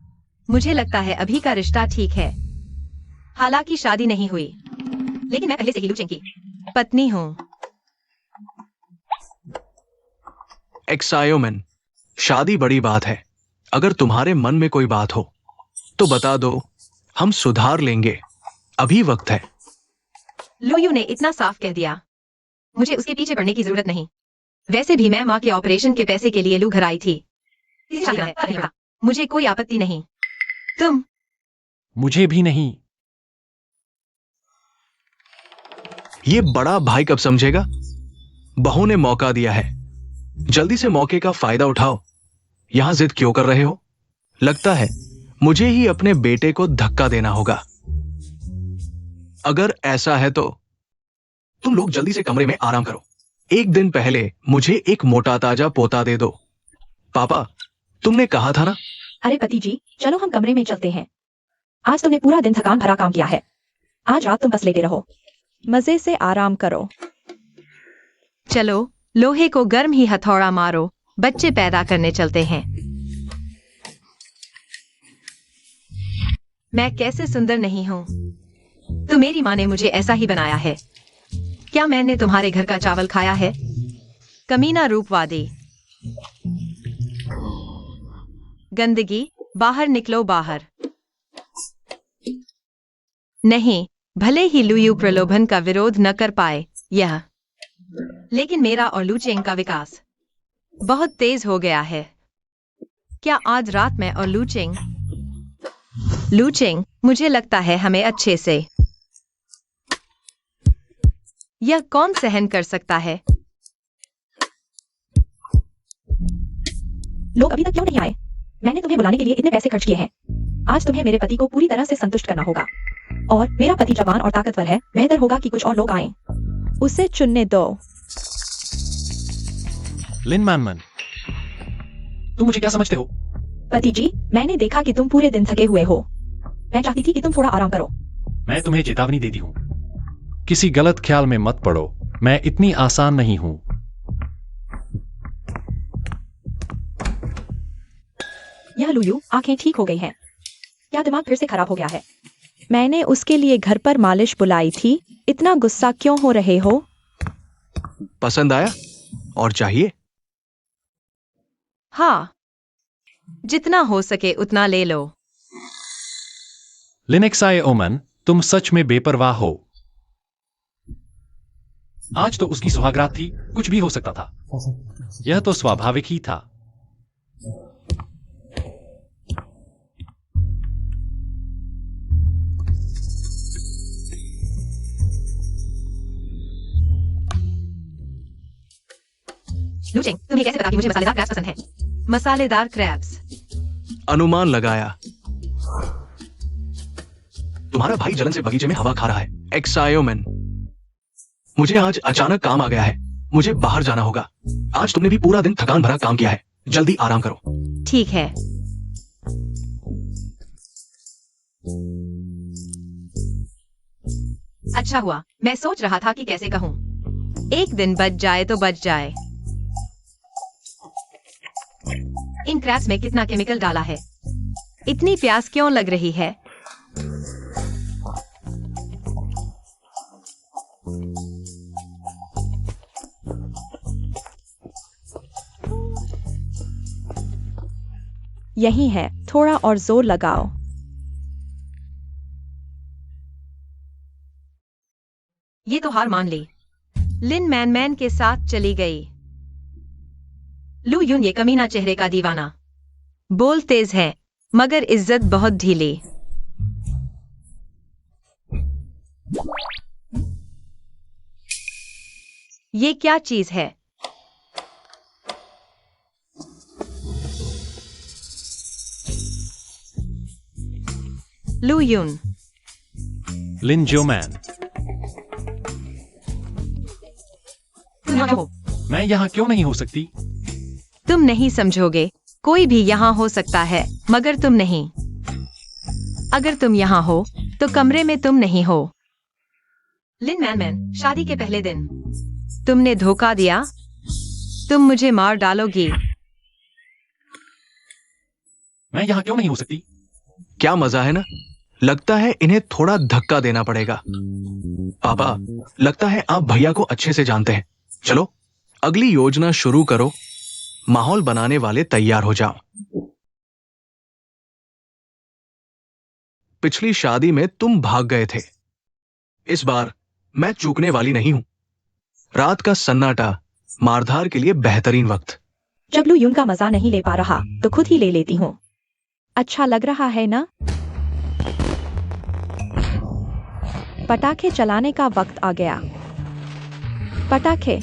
मुझे लगता है अभी का रिश्ता ठीक है। हालांकि शादी नहीं हुई, लेकिन मैं पहले से ही लू चेंग की पत्नी हूँ। एक्सायोमैन, शादी बड़ी बात है। अगर तुम्हारे मन में कोई बात हो तो बता दो, हम सुधार लेंगे। अभी वक्त है। लुयू ने इतना साफ कह दिया, मुझे उसके पीछे पड़ने की जरूरत नहीं। वैसे भी मैं माँ के ऑपरेशन के पैसे के लिए लू घर आई थी। मुझे कोई आपत्ति नहीं। तुम? मुझे भी नहीं। ये बड़ा भाई कब समझेगा? बहू ने मौका दिया है, जल्दी से मौके का फायदा उठाओ। यहां जिद क्यों कर रहे हो? लगता है मुझे ही अपने बेटे को धक्का देना होगा। अगर ऐसा है तो तुम लोग जल्दी से कमरे में आराम करो। एक दिन पहले मुझे एक मोटा ताजा पोता दे दो। पापा, तुमने कहा था ना? अरे पति जी, चलो हम कमरे में चलते हैं। आज तुमने पूरा दिन थकान भरा काम किया है। आज रात तुम बस लेटे रहो। मजे से आराम करो। चलो, लोहे को गर्म ही हथौड़ा मारो, बच्चे पैदा करने चलते हैं। मैं कैसे सुंदर नहीं हूँ? तो मेरी माँ ने मुझे ऐसा ही बनाया है। क्या मैंने तुम्हारे घर का चावल खाया है? कमीना रूपवादी। गंदगी, बाहर निकलो बाहर। नहीं, भले ही लुयू प्रलोभन का विरोध न कर पाए, यह लेकिन मेरा और लूचेंग का विकास बहुत तेज हो गया है। क्या आज रात में और लूचेंग, मुझे लगता है हमें अच्छे से। यह कौन सहन कर सकता है? लोग अभी तक क्यों नहीं आए? मैंने तुम्हें बुलाने के लिए इतने पैसे खर्च किए हैं। आज तुम्हें मेरे पति को पूरी तरह से संतुष्ट करना होगा। और मेरा पति जवान और ताकतवर है, बेहतर होगा कि कुछ और लोग आएं। उसे चुनने दो। लिन मैनमन, तुम मुझे क्या समझते हो? पति जी, मैंने देखा कि तुम पूरे दिन थके हुए हो। मैं चाहती थी कि तुम थोड़ा आराम करो। मैं तुम्हें चेतावनी देती हूँ, किसी गलत ख्याल में मत पड़ो। मैं इतनी आसान नहीं हूं। यह लुयू, आंखें ठीक हो गई हैं। क्या दिमाग फिर से खराब हो गया है? मैंने उसके लिए घर पर मालिश बुलाई थी। इतना गुस्सा क्यों हो रहे हो? पसंद आया और चाहिए? हाँ, जितना हो सके उतना ले लो। लिनेक्साई ओमन, तुम सच में बेपरवाह हो। आज तो उसकी सुहागरात थी, कुछ भी हो सकता था। यह तो स्वाभाविक ही था। लूचेंग, तुम्हें कैसे पता कि मुझे मसालेदार क्रैब्स पसंद है? मसालेदार क्रैब्स। अनुमान लगाया। तुम्हारा भाई जलन से बगीचे में हवा खा रहा है। एक्सायोमैन, मुझे आज अचानक काम आ गया है। मुझे बाहर जाना होगा। आज तुमने भी पूरा दिन थकान भरा काम किया है। जल्दी आराम करो। ठीक है। अच्छा हुआ, मैं सोच रहा था कि कैसे कहूँ। एक दिन बच जाए तो बच जाए। इन क्रैब्स में कितना केमिकल डाला है? इतनी प्यास क्यों लग रही है? यही है, थोड़ा और जोर लगाओ। ये तो हार मान ली। लिन मैन के साथ चली गई। लू यून ये कमीना चेहरे का दीवाना। बोल तेज है, मगर इज्जत बहुत ढीली। ये क्या चीज है? लू यून, लिन जोमैन, तुम यहाँ हो। मैं यहाँ क्यों नहीं हो सकती? तुम नहीं समझोगे। कोई भी यहाँ हो सकता है, मगर तुम नहीं। अगर तुम यहाँ हो, तो कमरे में तुम नहीं हो। लिन मैन, शादी के पहले दिन तुमने धोखा दिया। तुम मुझे मार डालोगी। मैं यहाँ क्यों नहीं हो सकती? क्या मजा है ना? लगता है इन्हें थोड़ा धक्का देना पड़ेगा। पापा, लगता है आप भैया को अच्छे से जानते हैं। चलो अगली योजना शुरू करो। माहौल बनाने वाले तैयार हो जाओ। पिछली शादी में तुम भाग गए थे। इस बार मैं चूकने वाली नहीं हूं। रात का सन्नाटा मारधार के लिए बेहतरीन वक्त। जब लू यून का मजा नहीं ले पा रहा तो खुद ही ले लेती हूँ। अच्छा लग रहा है ना? पटाखे चलाने का वक्त आ गया। पटाखे।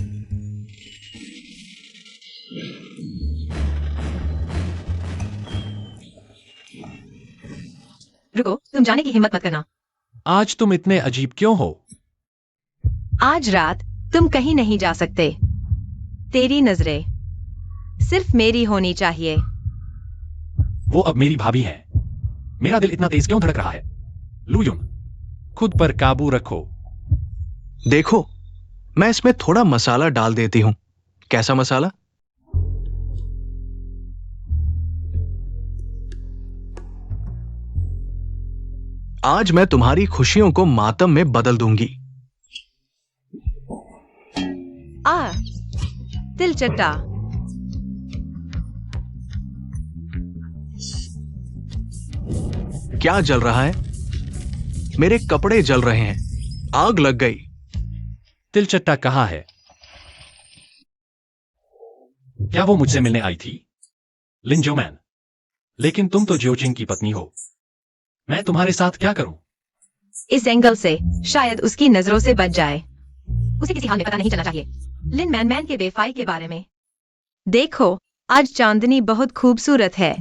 रुको, तुम जाने की हिम्मत मत करना। आज तुम इतने अजीब क्यों हो? आज रात तुम कहीं नहीं जा सकते। तेरी नजरें सिर्फ मेरी होनी चाहिए। वो अब मेरी भाभी है। मेरा दिल इतना तेज क्यों धड़क रहा है? लू यून, खुद पर काबू रखो। देखो, मैं इसमें थोड़ा मसाला डाल देती हूं। कैसा मसाला? आज मैं तुम्हारी खुशियों को मातम में बदल दूंगी। तिल चट्टा। क्या जल रहा है? मेरे कपड़े जल रहे हैं। आग लग गई। तिलचट्टा कहाँ है? क्या वो मुझसे मिलने आई थी? लिन जोमैन, लेकिन तुम तो जियोचिंग की पत्नी हो। मैं तुम्हारे साथ क्या करूं? इस एंगल से शायद उसकी नजरों से बच जाए। उसे किसी हाल में पता नहीं चलना चाहिए। लिन मैन के बेफाई के बारे में देखो। आज चांदनी बहुत खूबसूरत है।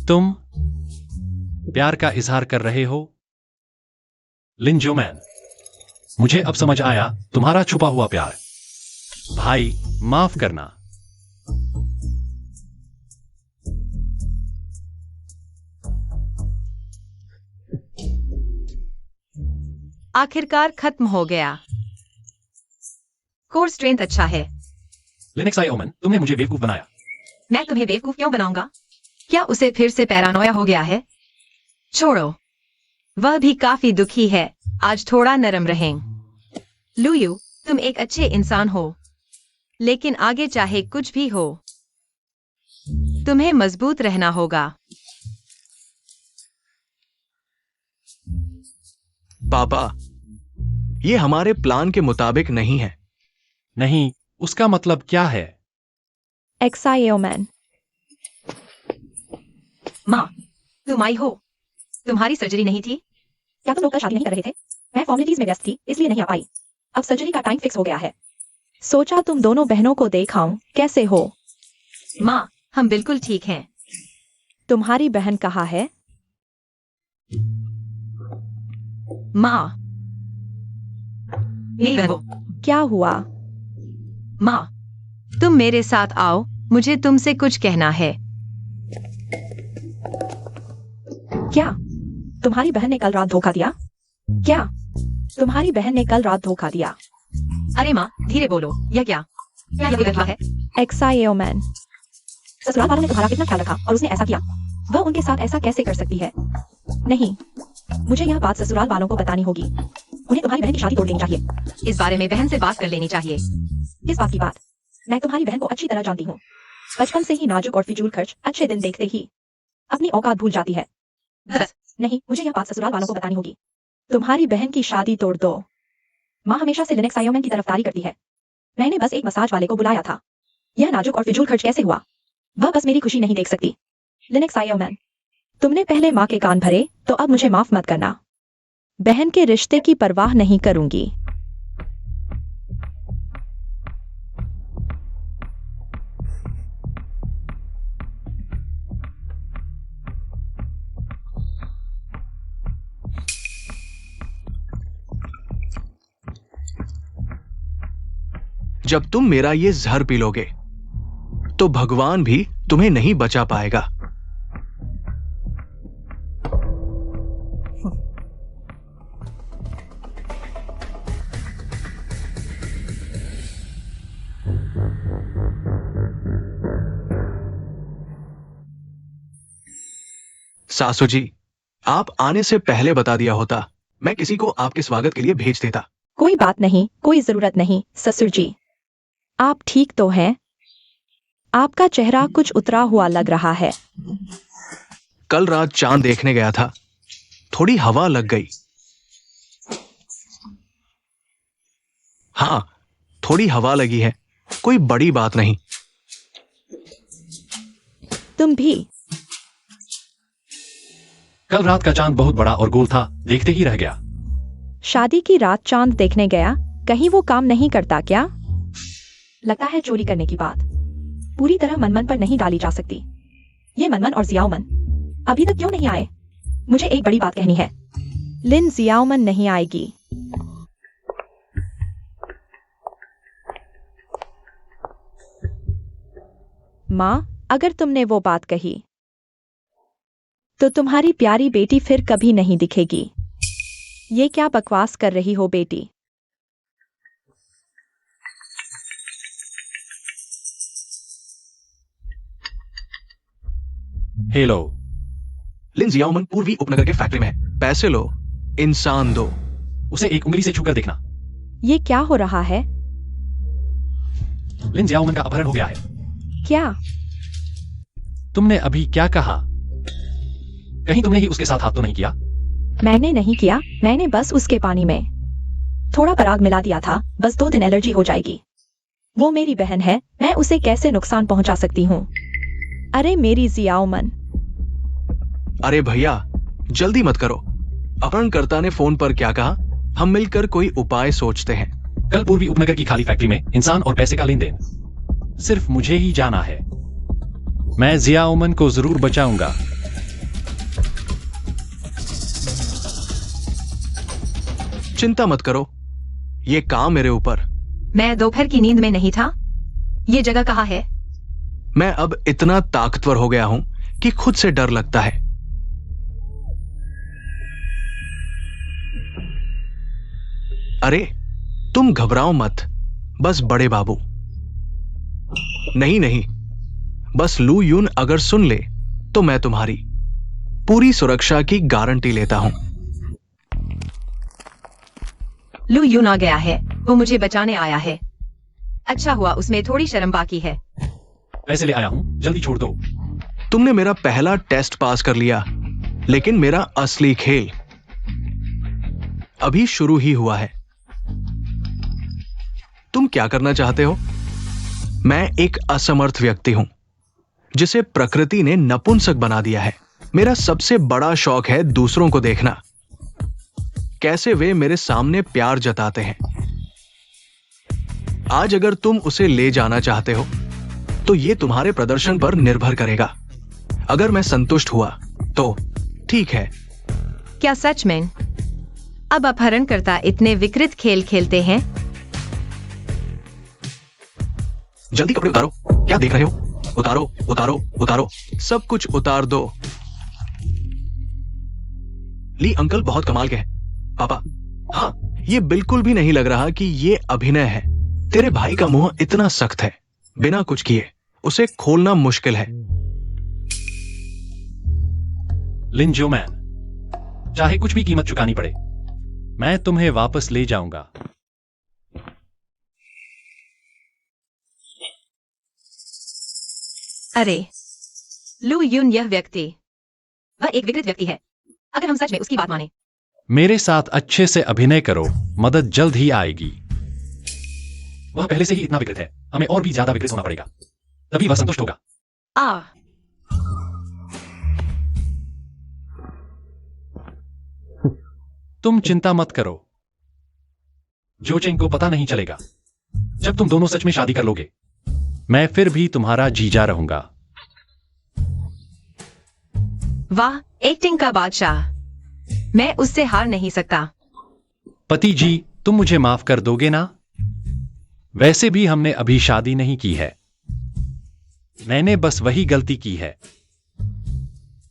तुम प्यार का इजहार कर रहे हो? लिन जोमैन, मुझे अब समझ आया तुम्हारा छुपा हुआ प्यार। भाई, माफ करना। आखिरकार खत्म हो गया। कोर स्ट्रेंथ अच्छा है। लिनेक्साई ओमन, तुमने मुझे बेवकूफ बनाया। मैं तुम्हें बेवकूफ क्यों बनाऊंगा? क्या उसे फिर से पैरानोया हो गया है? छोड़ो, वह भी काफी दुखी है। आज थोड़ा नरम रहें। लूयू, तुम एक अच्छे इंसान हो, लेकिन आगे चाहे कुछ भी हो, तुम्हें मजबूत रहना होगा। पापा, ये हमारे प्लान के मुताबिक नहीं है। नहीं, उसका मतलब क्या है? XIOMAN। माँ, तुम आई हो। तुम्हारी सर्जरी नहीं थी? क्या तुम लोग कल शादी नहीं कर रहे थे? मैं फॉर्मेलिटीज में व्यस्त थी, इसलिए नहीं आ पाई। अब सर्जरी का टाइम फिक्स हो गया है। सोचा तुम दोनों बहनों को देखाऊं, कैसे हो? माँ, हम बिल्कुल ठीक हैं। तुम्हारी बहन कहाँ है? माँ, यही रहो। क्या हुआ? माँ, तुम मेरे साथ आओ, मुझे तुमसे कुछ कहना है। क्या तुम्हारी बहन ने कल रात धोखा दिया? क्या तुम्हारी बहन ने कल रात धोखा दिया? अरे माँ, धीरे बोलो। यह क्या बिगड़ रहा है? XIOMAN। ससुराल वालों ने तुम्हारा कितना ख्याल रखा और उसने ऐसा किया? वह उनके साथ ऐसा कैसे कर सकती है? नहीं, मुझे यह बात ससुराल वालों को बतानी होगी। उन्हें तुम्हारी बहन की शादी तोड़ देनी चाहिए। इस बारे में बहन से बात कर लेनी चाहिए। इस बात की बात, मैं तुम्हारी बहन को अच्छी तरह जानती हूँ। बचपन से ही नाजुक और फिजूल खर्च अच्छे दिन देखते ही अपनी औकात भूल जाती है। बस, नहीं, मुझे यह बात ससुराल वालों को बतानी होगी। तुम्हारी बहन की शादी तोड़ दो। माँ हमेशा से लिनक्स आयोमैन की तरफदारी करती है। मैंने बस एक मसाज वाले को बुलाया था। यह नाजुक और फिजूल खर्च कैसे हुआ? वह बस मेरी खुशी नहीं देख सकती। लिनक्स आयोमैन, तुमने पहले माँ के कान भरे, तो अब मुझे माफ मत करना। बहन के रिश्ते की परवाह नहीं करूंगी। जब तुम मेरा ये जहर पी लोगे, तो भगवान भी तुम्हें नहीं बचा पाएगा। सासू जी, आप आने से पहले बता दिया होता, मैं किसी को आपके स्वागत के लिए भेज देता। कोई बात नहीं, कोई जरूरत नहीं ससुर जी। आप ठीक तो हैं? आपका चेहरा कुछ उतरा हुआ लग रहा है। कल रात चांद देखने गया था, थोड़ी हवा लग गई। हाँ, थोड़ी हवा लगी है, कोई बड़ी बात नहीं। तुम भी? कल रात का चांद बहुत बड़ा और गोल था, देखते ही रह गया। शादी की रात चांद देखने गया, कहीं वो काम नहीं करता क्या? लगता है चोरी करने की बात पूरी तरह मनमन पर नहीं डाली जा सकती। ये मनमन और जियाओमन अभी तक क्यों नहीं आए? मुझे एक बड़ी बात कहनी है। लिन जियाओमन नहीं आएगी। माँ, अगर तुमने वो बात कही, तो तुम्हारी प्यारी बेटी फिर कभी नहीं दिखेगी। ये क्या बकवास कर रही हो बेटी? हेलो। लिन जियाओमन पूर्वी उपनगर के फैक्ट्री में है। पैसे लो, इंसान दो। उसे एक उंगली से छूकर देखना। ये क्या हो रहा है? लिन जियाओमन का अपहरण हो गया है। क्या? तुमने अभी क्या कहा? कहीं तुमने ही उसके साथ हाथ तो नहीं किया? मैंने नहीं किया, मैंने बस उसके पानी में थोड़ा पराग मिला दिया था। बस 2 दिन एलर्जी हो जाएगी। वो मेरी बहन है, मैं उसे कैसे नुकसान पहुंचा सकती हूँ? अरे मेरी जियाओमन। अरे भैया, जल्दी मत करो। अपहरणकर्ता ने फोन पर क्या कहा? हम मिलकर कोई उपाय सोचते हैं। कल पूर्वी उपनगर की खाली फैक्ट्री में इंसान और पैसे का लेन देन सिर्फ मुझे ही जाना है। मैं जियाओमन को जरूर बचाऊंगा। चिंता मत करो, ये काम मेरे ऊपर। मैं दोपहर की नींद में नहीं था। ये जगह कहाँ है? मैं अब इतना ताकतवर हो गया हूं कि खुद से डर लगता है। अरे तुम घबराओ मत, बस बड़े बाबू। नहीं नहीं, बस लू यून अगर सुन ले तो मैं तुम्हारी पूरी सुरक्षा की गारंटी लेता हूं। लू यून आ गया है, वो मुझे बचाने आया है। अच्छा हुआ, उसमें थोड़ी शर्म बाकी है। पैसे ले आया हूं, जल्दी छोड़ दो। तुमने मेरा पहला टेस्ट पास कर लिया, लेकिन मेरा असली खेल अभी शुरू ही हुआ है। तुम क्या करना चाहते हो? मैं एक असमर्थ व्यक्ति हूं जिसे प्रकृति ने नपुंसक बना दिया है। मेरा सबसे बड़ा शौक है दूसरों को देखना, कैसे वे मेरे सामने प्यार जताते हैं। आज अगर तुम उसे ले जाना चाहते हो तो यह तुम्हारे प्रदर्शन पर निर्भर करेगा। अगर मैं संतुष्ट हुआ तो ठीक है। क्या सच में अब अपहरणकर्ता इतने विकृत खेल खेलते हैं? जल्दी कपड़े उतारो, क्या देख रहे हो? उतारो उतारो उतारो, सब कुछ उतार दो। ली अंकल बहुत कमाल के हैं। पापा, हाँ, ये बिल्कुल भी नहीं लग रहा कि ये अभिनय है। तेरे भाई का मुंह इतना सख्त है, बिना कुछ किए उसे खोलना मुश्किल है। लिन जियोमैन, चाहे कुछ भी कीमत चुकानी पड़े, मैं तुम्हें वापस ले जाऊंगा। अरे लू यून, यह व्यक्ति, वह एक विकृत व्यक्ति है। अगर हम सच में उसकी बात माने। मेरे साथ अच्छे से अभिनय करो, मदद जल्द ही आएगी। वह पहले से ही इतना विकृत है, हमें और भी ज्यादा विकृत होना पड़ेगा, तभी वह संतुष्ट होगा। आ तुम चिंता मत करो, जोचेंग को पता नहीं चलेगा। जब तुम दोनों सच में शादी कर लोगे, मैं फिर भी तुम्हारा जीजा रहूंगा। वाह, एक्टिंग का बादशाह। मैं उससे हार नहीं सकता। पति जी, तुम मुझे माफ कर दोगे ना? वैसे भी हमने अभी शादी नहीं की है। मैंने बस वही गलती की है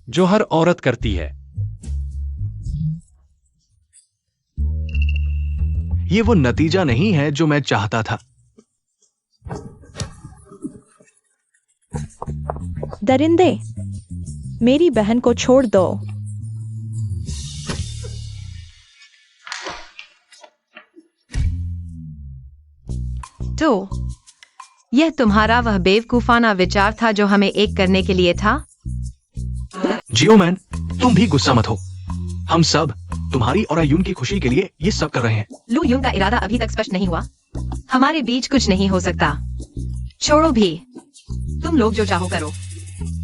जो हर औरत करती है। ये वो नतीजा नहीं है जो मैं चाहता था। दरिंदे, मेरी बहन को छोड़ दो। तो यह तुम्हारा वह बेवकूफाना विचार था जो हमें एक करने के लिए था? जियोमैन, तुम भी गुस्सा मत हो। हम सब तुम्हारी और अयुन की खुशी के लिए ये सब कर रहे हैं। लू यून का इरादा अभी तक स्पष्ट नहीं हुआ। हमारे बीच कुछ नहीं हो सकता। छोड़ो भी, तुम लोग जो चाहो करो।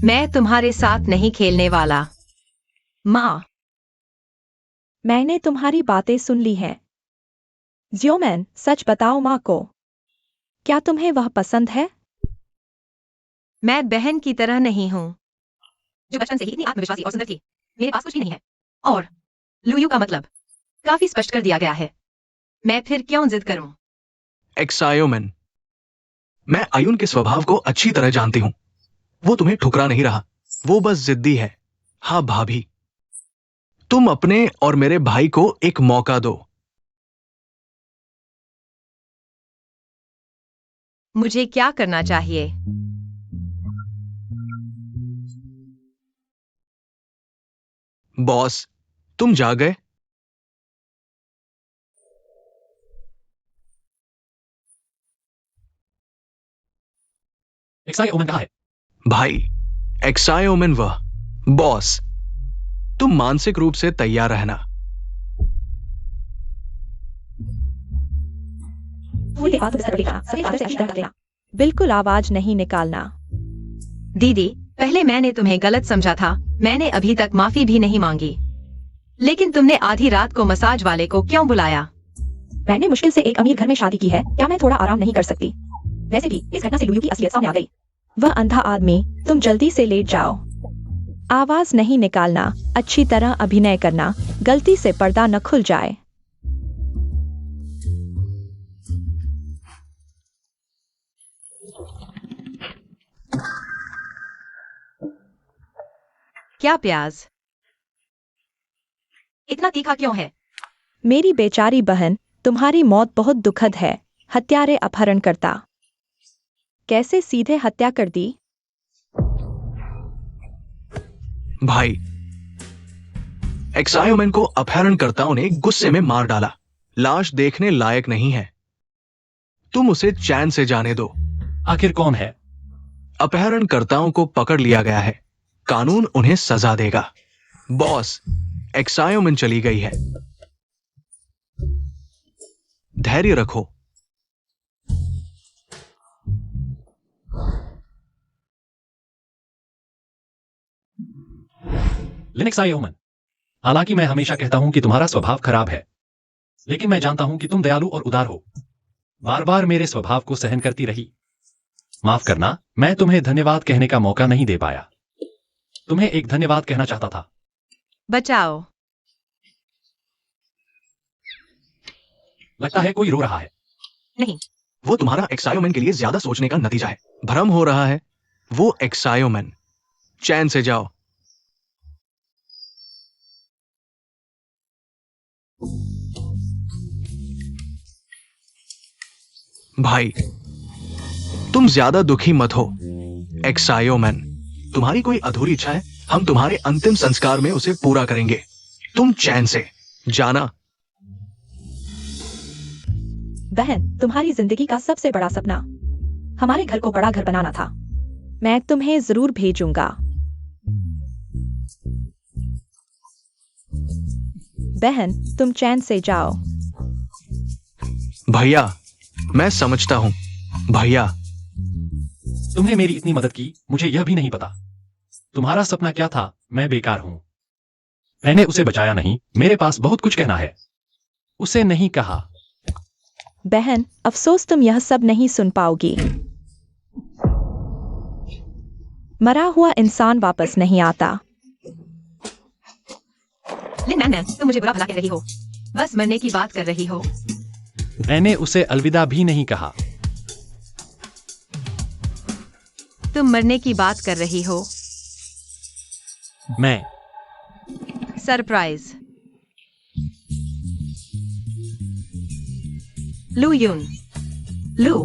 मैं तुम्हारे साथ नहीं खेलने वाला। माँ, मैंने तुम्हारी बातें सुन ली हैं। जियोमैन, सच बताओ माँ को, क्या तुम्हें वह पसंद है? मैं बहन की तरह नहीं हूँ जो बचपन से ही इतनी आत्मविश्वासी और सुंदर थी। मेरे पास कुछ भी नहीं है। और लूयू का मतलब काफी स्पष्ट कर दिया गया है। मैं फिर क्यों जिद करूं? एक्सायोमेन, मैं अयुन के स्वभाव को अच्छी तरह जानती हूं। वो तुम्हें ठुकरा नहीं रहा, वो बस जिद्दी है। हाँ भाभी, तुम अपने और मेरे भाई को एक मौका दो। मुझे क्या करना चाहिए? बॉस, तुम जा गए? एक्साई ओमन कहाँ है? भाई, एक्सायोमेन वह। बॉस, तुम मानसिक रूप से तैयार रहना। पूरी बात बिस्तर पर लेकर आना, सभी आदर से अच्छी तरह कर देना। बिल्कुल आवाज नहीं निकालना। दीदी, पहले मैंने तुम्हें गलत समझा था। मैंने अभी तक माफी भी नहीं मांगी। लेकिन तुमने आधी रात को मसाज वाले को क्यों बुलाया? मैंने मुश्किल से एक अमीर घर में शादी की है, क्या मैं थोड़ा आराम नहीं कर सकती? वैसे भी इस घटना से लुयू की असलियत सामने आ गई। वह अंधा आदमी, तुम जल्दी से लेट जाओ। आवाज नहीं निकालना, अच्छी तरह अभिनय करना, गलती से पर्दा न खुल जाए। क्या प्याज? इतना तीखा क्यों है? मेरी बेचारी बहन, तुम्हारी मौत बहुत दुखद है। हत्यारे अपहरणकर्ता, कैसे सीधे हत्या कर दी? भाई, एक्सायोमेन को अपहरणकर्ताओं ने गुस्से में मार डाला। लाश देखने लायक नहीं है। तुम उसे चैन से जाने दो। आखिर कौन है? अपहरणकर्ताओं को पकड़ लिया गया है। कानून उन्हें सजा देगा। बॉस, एक्सायोमन चली गई है। धैर्य रखो। लिनक्स आयोमन, हालांकि मैं हमेशा कहता हूं कि तुम्हारा स्वभाव खराब है, लेकिन मैं जानता हूं कि तुम दयालु और उदार हो। बार बार मेरे स्वभाव को सहन करती रही। माफ करना, मैं तुम्हें धन्यवाद कहने का मौका नहीं दे पाया। तुम्हें एक धन्यवाद कहना चाहता था। बचाओ। लगता है कोई रो रहा है। नहीं, वो तुम्हारा एक्सायोमैन के लिए ज्यादा सोचने का नतीजा है। भ्रम हो रहा है। वो एक्सायोमैन। चैन से जाओ। भाई, तुम ज्यादा दुखी मत हो। एक्सायोमैन, तुम्हारी कोई अधूरी इच्छा है, हम तुम्हारे अंतिम संस्कार में उसे पूरा करेंगे। तुम चैन से जाना। बहन, तुम्हारी जिंदगी का सबसे बड़ा सपना हमारे घर को बड़ा घर बनाना था। मैं तुम्हें जरूर भेजूंगा। बहन, तुम चैन से जाओ। भैया, मैं समझता हूं। भैया, तुमने मेरी इतनी मदद की, मुझे यह भी नहीं पता तुम्हारा सपना क्या था। मैं बेकार हूं। मैंने उसे बचाया नहीं। मेरे पास बहुत कुछ कहना है। उसे नहीं कहा। बहन, अफसोस तुम यह सब नहीं सुन पाओगी। मरा हुआ इंसान वापस नहीं आता। लिन, तुम मुझे बुरा भला कह रही हो। बस मरने की बात कर रही हो। मैंने उसे अलविदा भी नहीं कहा। तुम मरने की बात कर रही हो। मैं सरप्राइज। लू यून, लू,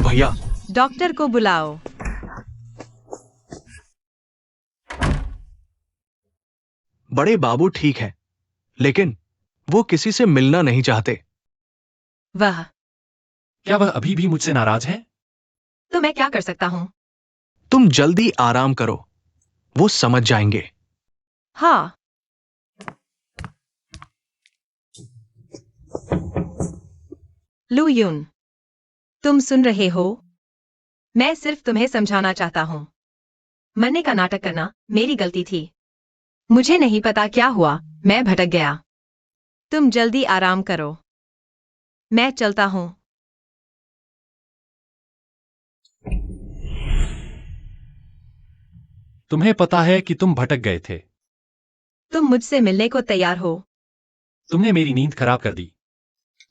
भैया, डॉक्टर को बुलाओ। बड़े बाबू ठीक है, लेकिन वो किसी से मिलना नहीं चाहते। वह, क्या वह अभी भी मुझसे नाराज है? तो मैं क्या कर सकता हूं? तुम जल्दी आराम करो, वो समझ जाएंगे। हाँ। लू यून, तुम सुन रहे हो? मैं सिर्फ तुम्हें समझाना चाहता हूं। मरने का नाटक करना मेरी गलती थी। मुझे नहीं पता क्या हुआ, मैं भटक गया। तुम जल्दी आराम करो। मैं चलता हूं। तुम्हें पता है कि तुम भटक गए थे। तुम मुझसे मिलने को तैयार हो? तुमने मेरी नींद खराब कर दी।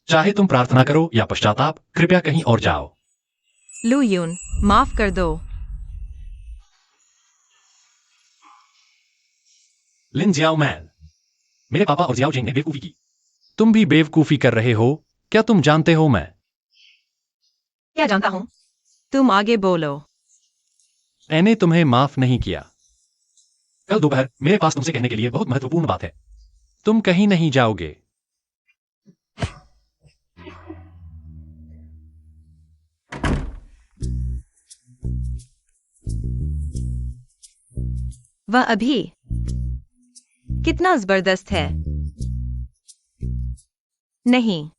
चाहे तुम प्रार्थना करो या पश्चाताप, कृपया कहीं और जाओ। लू यून, माफ कर दो। लिन जियाओ मैन, मेरे पापा और जियाओ जिंग ने बेवकूफी की। तुम भी बेवकूफी कर रहे हो। क्या तुम जानते हो मैं क्या जानता हूं? तुम आगे बोलो। मैंने तुम्हें माफ नहीं किया। कल दोपहर मेरे पास तुमसे कहने के लिए बहुत महत्वपूर्ण बात है। तुम कहीं नहीं जाओगे। वह अभी कितना जबरदस्त है। नहीं,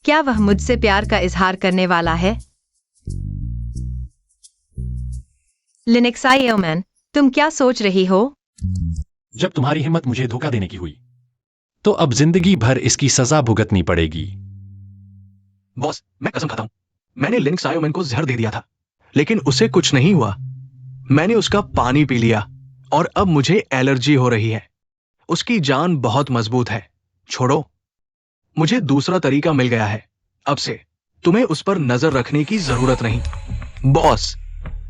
क्या वह मुझसे प्यार का इजहार करने वाला है? लिनक्सायोमैन, तुम क्या सोच रही हो? जब तुम्हारी हिम्मत मुझे धोखा देने की हुई, तो अब जिंदगी भर इसकी सजा भुगतनी पड़ेगी। बॉस, मैं कसम खाता हूं, मैंने लिनक्स आयोमैन को जहर दे दिया था, लेकिन उसे कुछ नहीं हुआ। मैंने उसका पानी पी लिया और अब मुझे एलर्जी हो रही है। उसकी जान बहुत मजबूत है। छोड़ो, मुझे दूसरा तरीका मिल गया है। अब से तुम्हें उस पर नजर रखने की जरूरत नहीं। बॉस,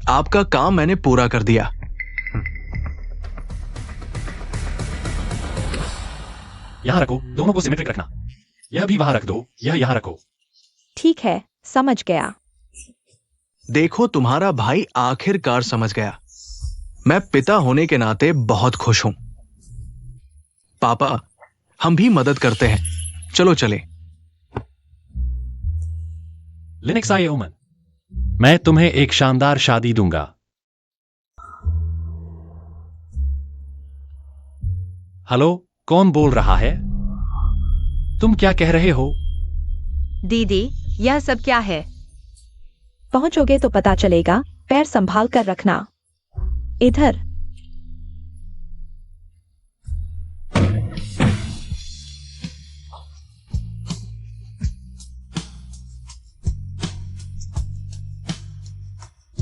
आपका काम मैंने पूरा कर दिया। यहां रखो, दोनों को सिमेट्रिक रखना। यह भी वहां रख दो, यह यहां रखो। ठीक है, समझ गया। देखो, तुम्हारा भाई आखिरकार समझ गया। मैं पिता होने के नाते बहुत खुश हूं। पापा, हम भी मदद करते हैं। चलो चले। लिनक्स आयोमन, मैं तुम्हें एक शानदार शादी दूंगा। हेलो, कौन बोल रहा है? तुम क्या कह रहे हो? दीदी, यह सब क्या है? पहुंचोगे तो पता चलेगा, पैर संभाल कर रखना। इधर।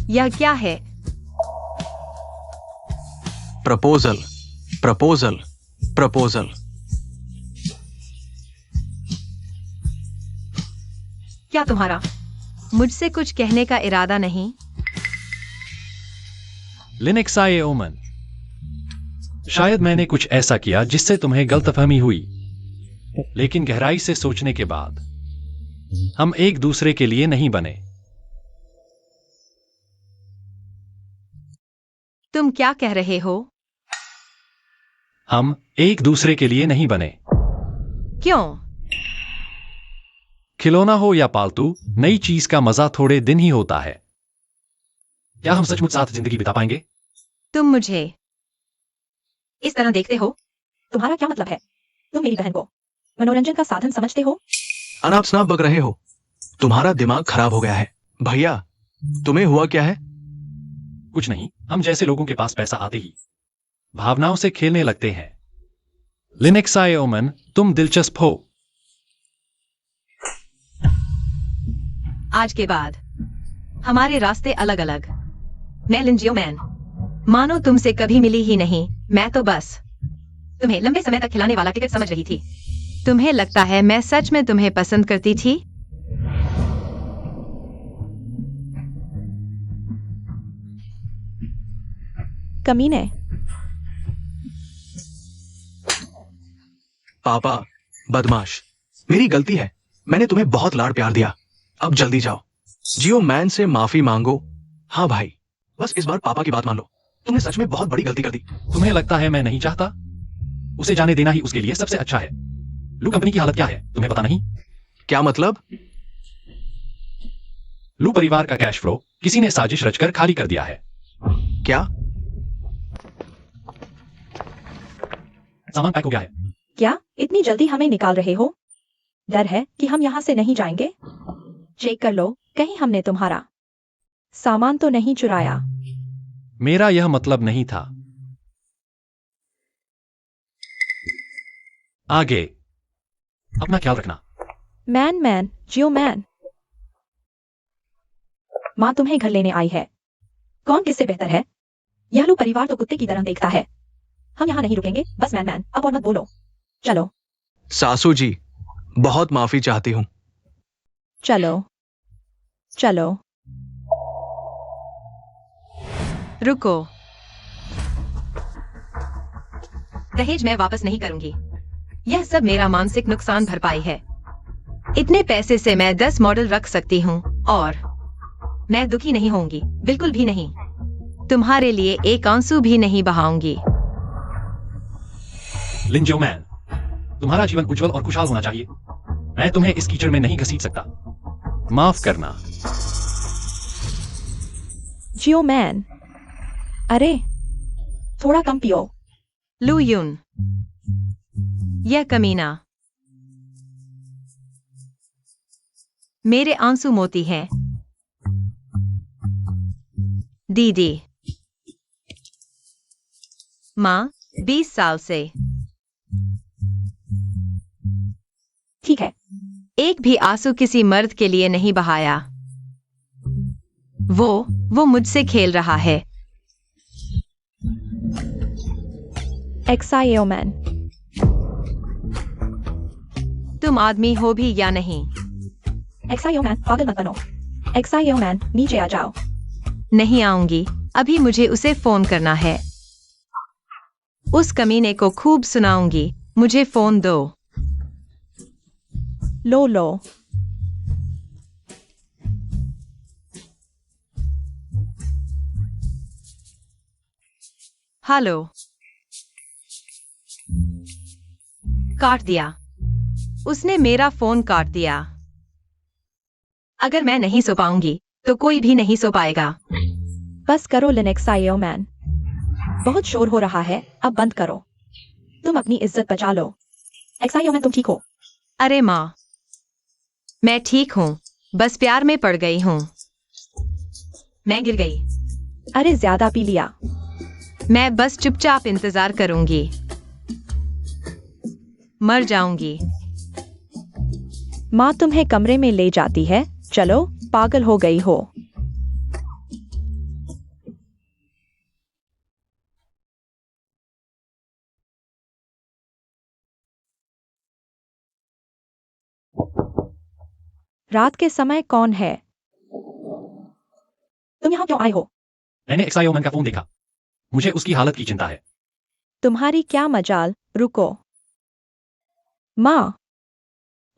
यह क्या है? Proposal, proposal, proposal. क्या तुम्हारा मुझसे कुछ कहने का इरादा नहीं? लिनक्साए ओमन, शायद मैंने कुछ ऐसा किया जिससे तुम्हें गलतफहमी हुई, लेकिन गहराई से सोचने के बाद हम एक दूसरे के लिए नहीं बने। तुम क्या कह रहे हो? हम एक दूसरे के लिए नहीं बने। क्यों? खिलौना हो या पालतू, नई चीज का मजा थोड़े दिन ही होता है। क्या हम सचमुच साथ जिंदगी बिता पाएंगे? तुम मुझे इस तरह देखते हो? तुम्हारा क्या मतलब है? तुम मेरी बहन को मनोरंजन का साधन समझते हो? अनाप शनाप बक रहे हो। तुम्हारा दिमाग खराब हो गया है। भैया, तुम्हें हुआ क्या है? कुछ नहीं, हम जैसे लोगों के पास पैसा आते ही भावनाओं से खेलने लगते हैं। लिनक्साए ओमन, तुम दिलचस्प हो। आज के बाद हमारे रास्ते अलग अलग। मैं लिंजियो मैन, मानो तुमसे कभी मिली ही नहीं। मैं तो बस तुम्हें लंबे समय तक खिलाने वाला टिकट समझ रही थी। तुम्हें लगता है मैं सच में तुम्हें पसंद करती थी? कमीने। पापा, बदमाश, मेरी गलती है। मैंने तुम्हें बहुत लाड़ प्यार दिया। अब जल्दी जाओ, जियो मैन से माफी मांगो। हाँ भाई, बस इस बार पापा की बात मान लो। तुमने सच में बहुत बड़ी गलती कर दी। तुम्हें लगता है मैं नहीं चाहता? उसे जाने देना ही उसके लिए सबसे अच्छा है। लू कंपनी की हालत क्या है, तुम्हें पता नहीं? क्या मतलब? लू परिवार का कैश फ्लो किसी ने साजिश रचकर खाली कर दिया है। क्या? सामान पैक हो गया है। क्या इतनी जल्दी हमें निकाल रहे हो? डर है कि हम यहाँ से नहीं जाएंगे? चेक कर लो, कहीं हमने तुम्हारा सामान तो नहीं चुराया। मेरा यह मतलब नहीं था। आगे, अपना ख्याल रखना। मैन मैन, जियो मैन। माँ तुम्हें घर लेने आई है। कौन किससे बेहतर है? यह लो परिवार तो कुत्ते की तरह देखता है। हम यहाँ नहीं रुकेंगे, बस मैन मैन, अब और मत बोलो। चलो। सासू जी, बहुत माफी चाहती हूँ। चलो चलो। रुको, दहेज मैं वापस नहीं करूंगी। यह सब मेरा मानसिक नुकसान भरपाई है। इतने पैसे से मैं 10 मॉडल रख सकती हूँ और मैं दुखी नहीं होंगी, बिल्कुल भी नहीं। तुम्हारे लिए एक आंसू भी नहीं बहाऊंगी। लिंजियो मैन, तुम्हारा जीवन उज्जवल और खुशहाल होना चाहिए। मैं तुम्हें इस कीचड़ में नहीं घसीट सकता। माफ करना। जियो मैन। अरे, थोड़ा कम पियो। लू यून, यह कमीना मेरे आंसू मोती हैं। दीदी, माँ 20 साल से ठीक है। एक भी आंसू किसी मर्द के लिए नहीं बहाया। वो मुझसे खेल रहा है। एक्साइओ मैन। तुम आदमी हो भी या नहीं? एक्साइओ मैन, पागल मत बनो। एक्साइओ मैन, नीचे आ जाओ। नहीं आऊंगी, अभी मुझे उसे फोन करना है। उस कमीने को खूब सुनाऊंगी। मुझे फोन दो। लो लो। हेलो। काट दिया। उसने मेरा फोन काट दिया। अगर मैं नहीं सो पाऊंगी तो कोई भी नहीं सो पाएगा। बस करो लिनक्साइओ मैन। बहुत शोर हो रहा है, अब बंद करो। तुम अपनी इज्जत बचा लो। एक्साइओमैन तुम ठीक हो? अरे माँ, मैं ठीक हूँ, बस प्यार में पड़ गई हूँ। मैं गिर गई। अरे ज्यादा पी लिया। मैं बस चुपचाप इंतजार करूंगी। मर जाऊंगी। माँ तुम्हें कमरे में ले जाती है। चलो, पागल हो गई हो। रात के समय कौन है? तुम यहाँ क्यों आए हो? मैंने एक्साइओमैन का फोन देखा। मुझे उसकी हालत की चिंता है। तुम्हारी क्या मजाल। रुको। माँ,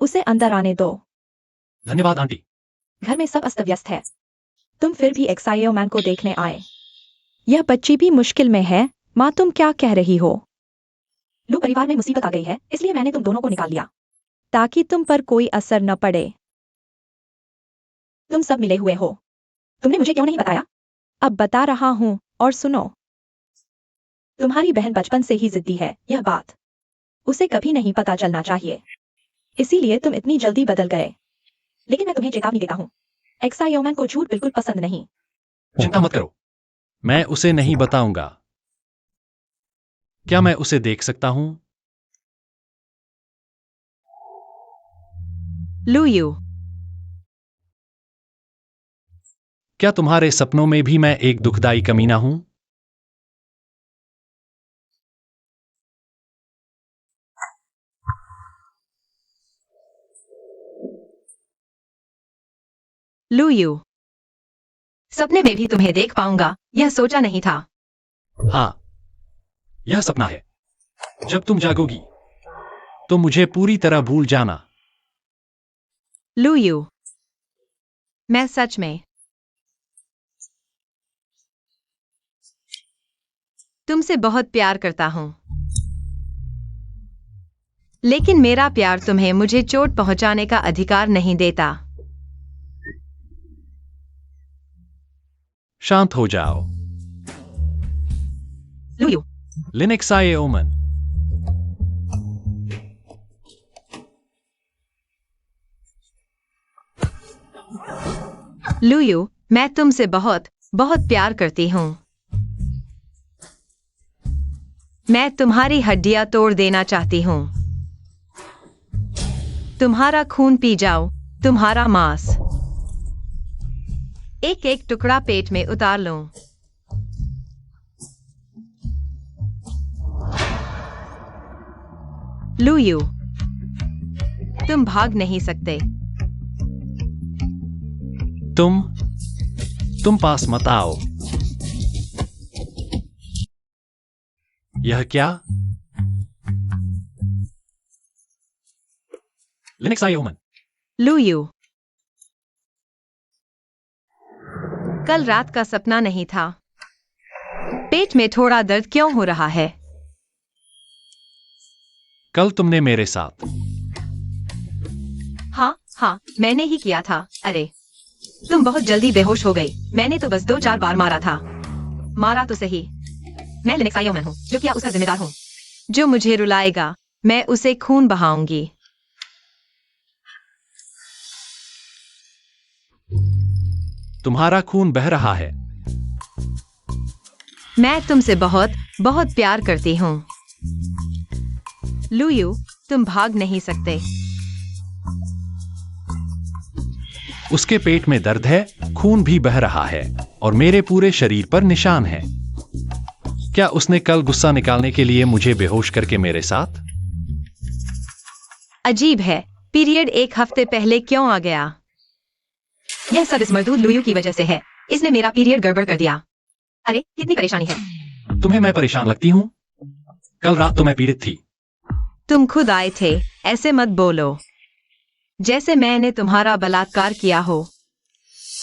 उसे अंदर आने दो। धन्यवाद आंटी। घर में सब अस्त व्यस्त है। तुम फिर भी एक्साइओमैन को देखने आए। यह बच्ची भी मुश्किल में है। माँ, तुम क्या कह रही हो? लो, परिवार में मुसीबत आ गई है, इसलिए मैंने तुम दोनों को निकाल लिया। ताकि तुम पर कोई असर न पड़े। तुम सब मिले हुए हो। तुमने मुझे क्यों नहीं बताया? अब बता रहा हूँ, और सुनो। तुम्हारी बहन बचपन से ही जिद्दी है, यह बात उसे कभी नहीं पता चलना चाहिए। इसीलिए तुम इतनी जल्दी बदल गए। लेकिन मैं तुम्हें चेतावनी देता हूँ, एक्साइओमैन को झूठ बिल्कुल पसंद नहीं। चिंता मत करो, मैं उसे नहीं बताऊंगा। क्या मैं उसे देख सकता हूं? लुयू, क्या तुम्हारे सपनों में भी मैं एक दुखदाई कमीना हूं? लुयू, सपने में भी तुम्हें देख पाऊंगा, यह सोचा नहीं था। हाँ, यह सपना है। जब तुम जागोगी तो मुझे पूरी तरह भूल जाना। लुयू, मैं सच में तुमसे बहुत प्यार करता हूं। लेकिन मेरा प्यार तुम्हें मुझे चोट पहुंचाने का अधिकार नहीं देता। शांत हो जाओ। लुयू, लिनक्साइओमैन, लुयू, मैं तुमसे बहुत बहुत प्यार करती हूं। मैं तुम्हारी हड्डियां तोड़ देना चाहती हूं। तुम्हारा खून पी जाओ, तुम्हारा मांस। एक एक टुकड़ा पेट में उतार लूं। लुयू, तुम भाग नहीं सकते। तुम पास मत आओ। यह क्या? लिनक्साइओमैन, लुयू, कल रात का सपना नहीं था। पेट में थोड़ा दर्द क्यों हो रहा है? कल तुमने मेरे साथ। हाँ, मैंने ही किया था। अरे, तुम बहुत जल्दी बेहोश हो गई। मैंने तो बस 2-4 बार मारा था। मारा तो सही। मैं लिनक्साइओमैन हूँ, जो क्या उसका जिम्मेदार हूँ। जो मुझे रुलाएगा, मैं उसे खून बहाऊंगी। तुम्हारा खून बह रहा है। मैं तुमसे बहुत बहुत प्यार करती हूँ। लुयू, तुम भाग नहीं सकते। उसके पेट में दर्द है, खून भी बह रहा है, और मेरे पूरे शरीर पर निशान है। क्या उसने कल गुस्सा निकालने के लिए मुझे बेहोश करके मेरे साथ? अजीब है, पीरियड 1 हफ्ते पहले क्यों आ गया? यह सब इस मजदूर लुयू की वजह से है। इसने मेरा पीरियड गड़बड़ कर दिया। अरे, कितनी परेशानी है। तुम्हें मैं परेशान लगती हूँ? कल रात तो मैं पीड़ित थी। तुम खुद आए थे, ऐसे मत बोलो। जैसे मैंने तुम्हारा बलात्कार किया हो।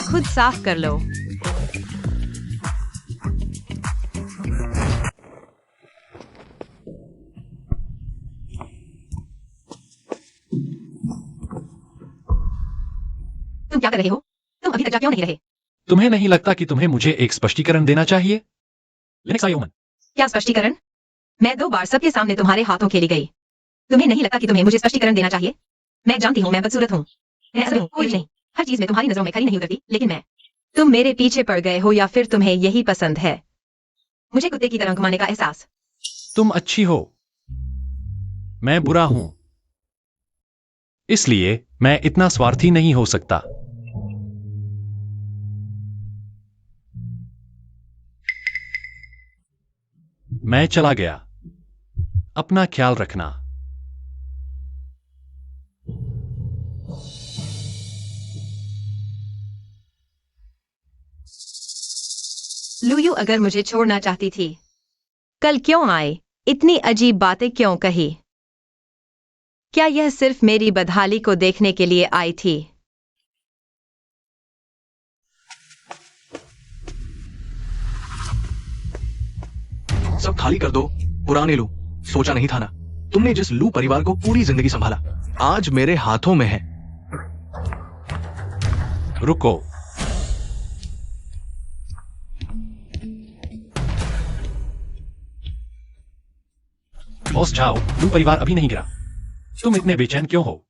खुद साफ कर लो। तुम क्या कर रहे हो? तुम अभी तक जा क्यों नहीं रहे? तुम्हें नहीं लगता कि तुम्हें मुझे एक स्पष्टीकरण देना चाहिए? लिनक्साइओमैन, क्या स्पष्टीकरण? मैं 2 बार सबके सामने तुम्हारे हाथों खेली गई। तुम्हें नहीं लगता कि तुम्हें मुझे स्पष्टीकरण देना चाहिए? मैं जानती हूँ मैं बदसूरत हूँ, मैं असल में हूँ, कोई नहीं। हर चीज में तुम्हारी नजरों में खरी नहीं उतरती, लेकिन तुम मेरे पीछे पड़ गए हो या फिर तुम्हें यही पसंद है, मुझे कुत्ते की तरह घुमाने का एहसास। तुम अच्छी हो, मैं बुरा हूं, इसलिए मैं इतना स्वार्थी नहीं हो सकता। मैं चला गया, अपना ख्याल रखना। लुयू अगर मुझे छोड़ना चाहती थी, कल क्यों आए? इतनी अजीब बातें क्यों कही? क्या यह सिर्फ मेरी बदहाली को देखने के लिए आई थी? सब खाली कर दो पुराने लू। सोचा नहीं था ना, तुमने जिस लू परिवार को पूरी जिंदगी संभाला, आज मेरे हाथों में है। रुको, बॉस जाओ, लू परिवार अभी नहीं गिरा। तुम इतने बेचैन क्यों हो?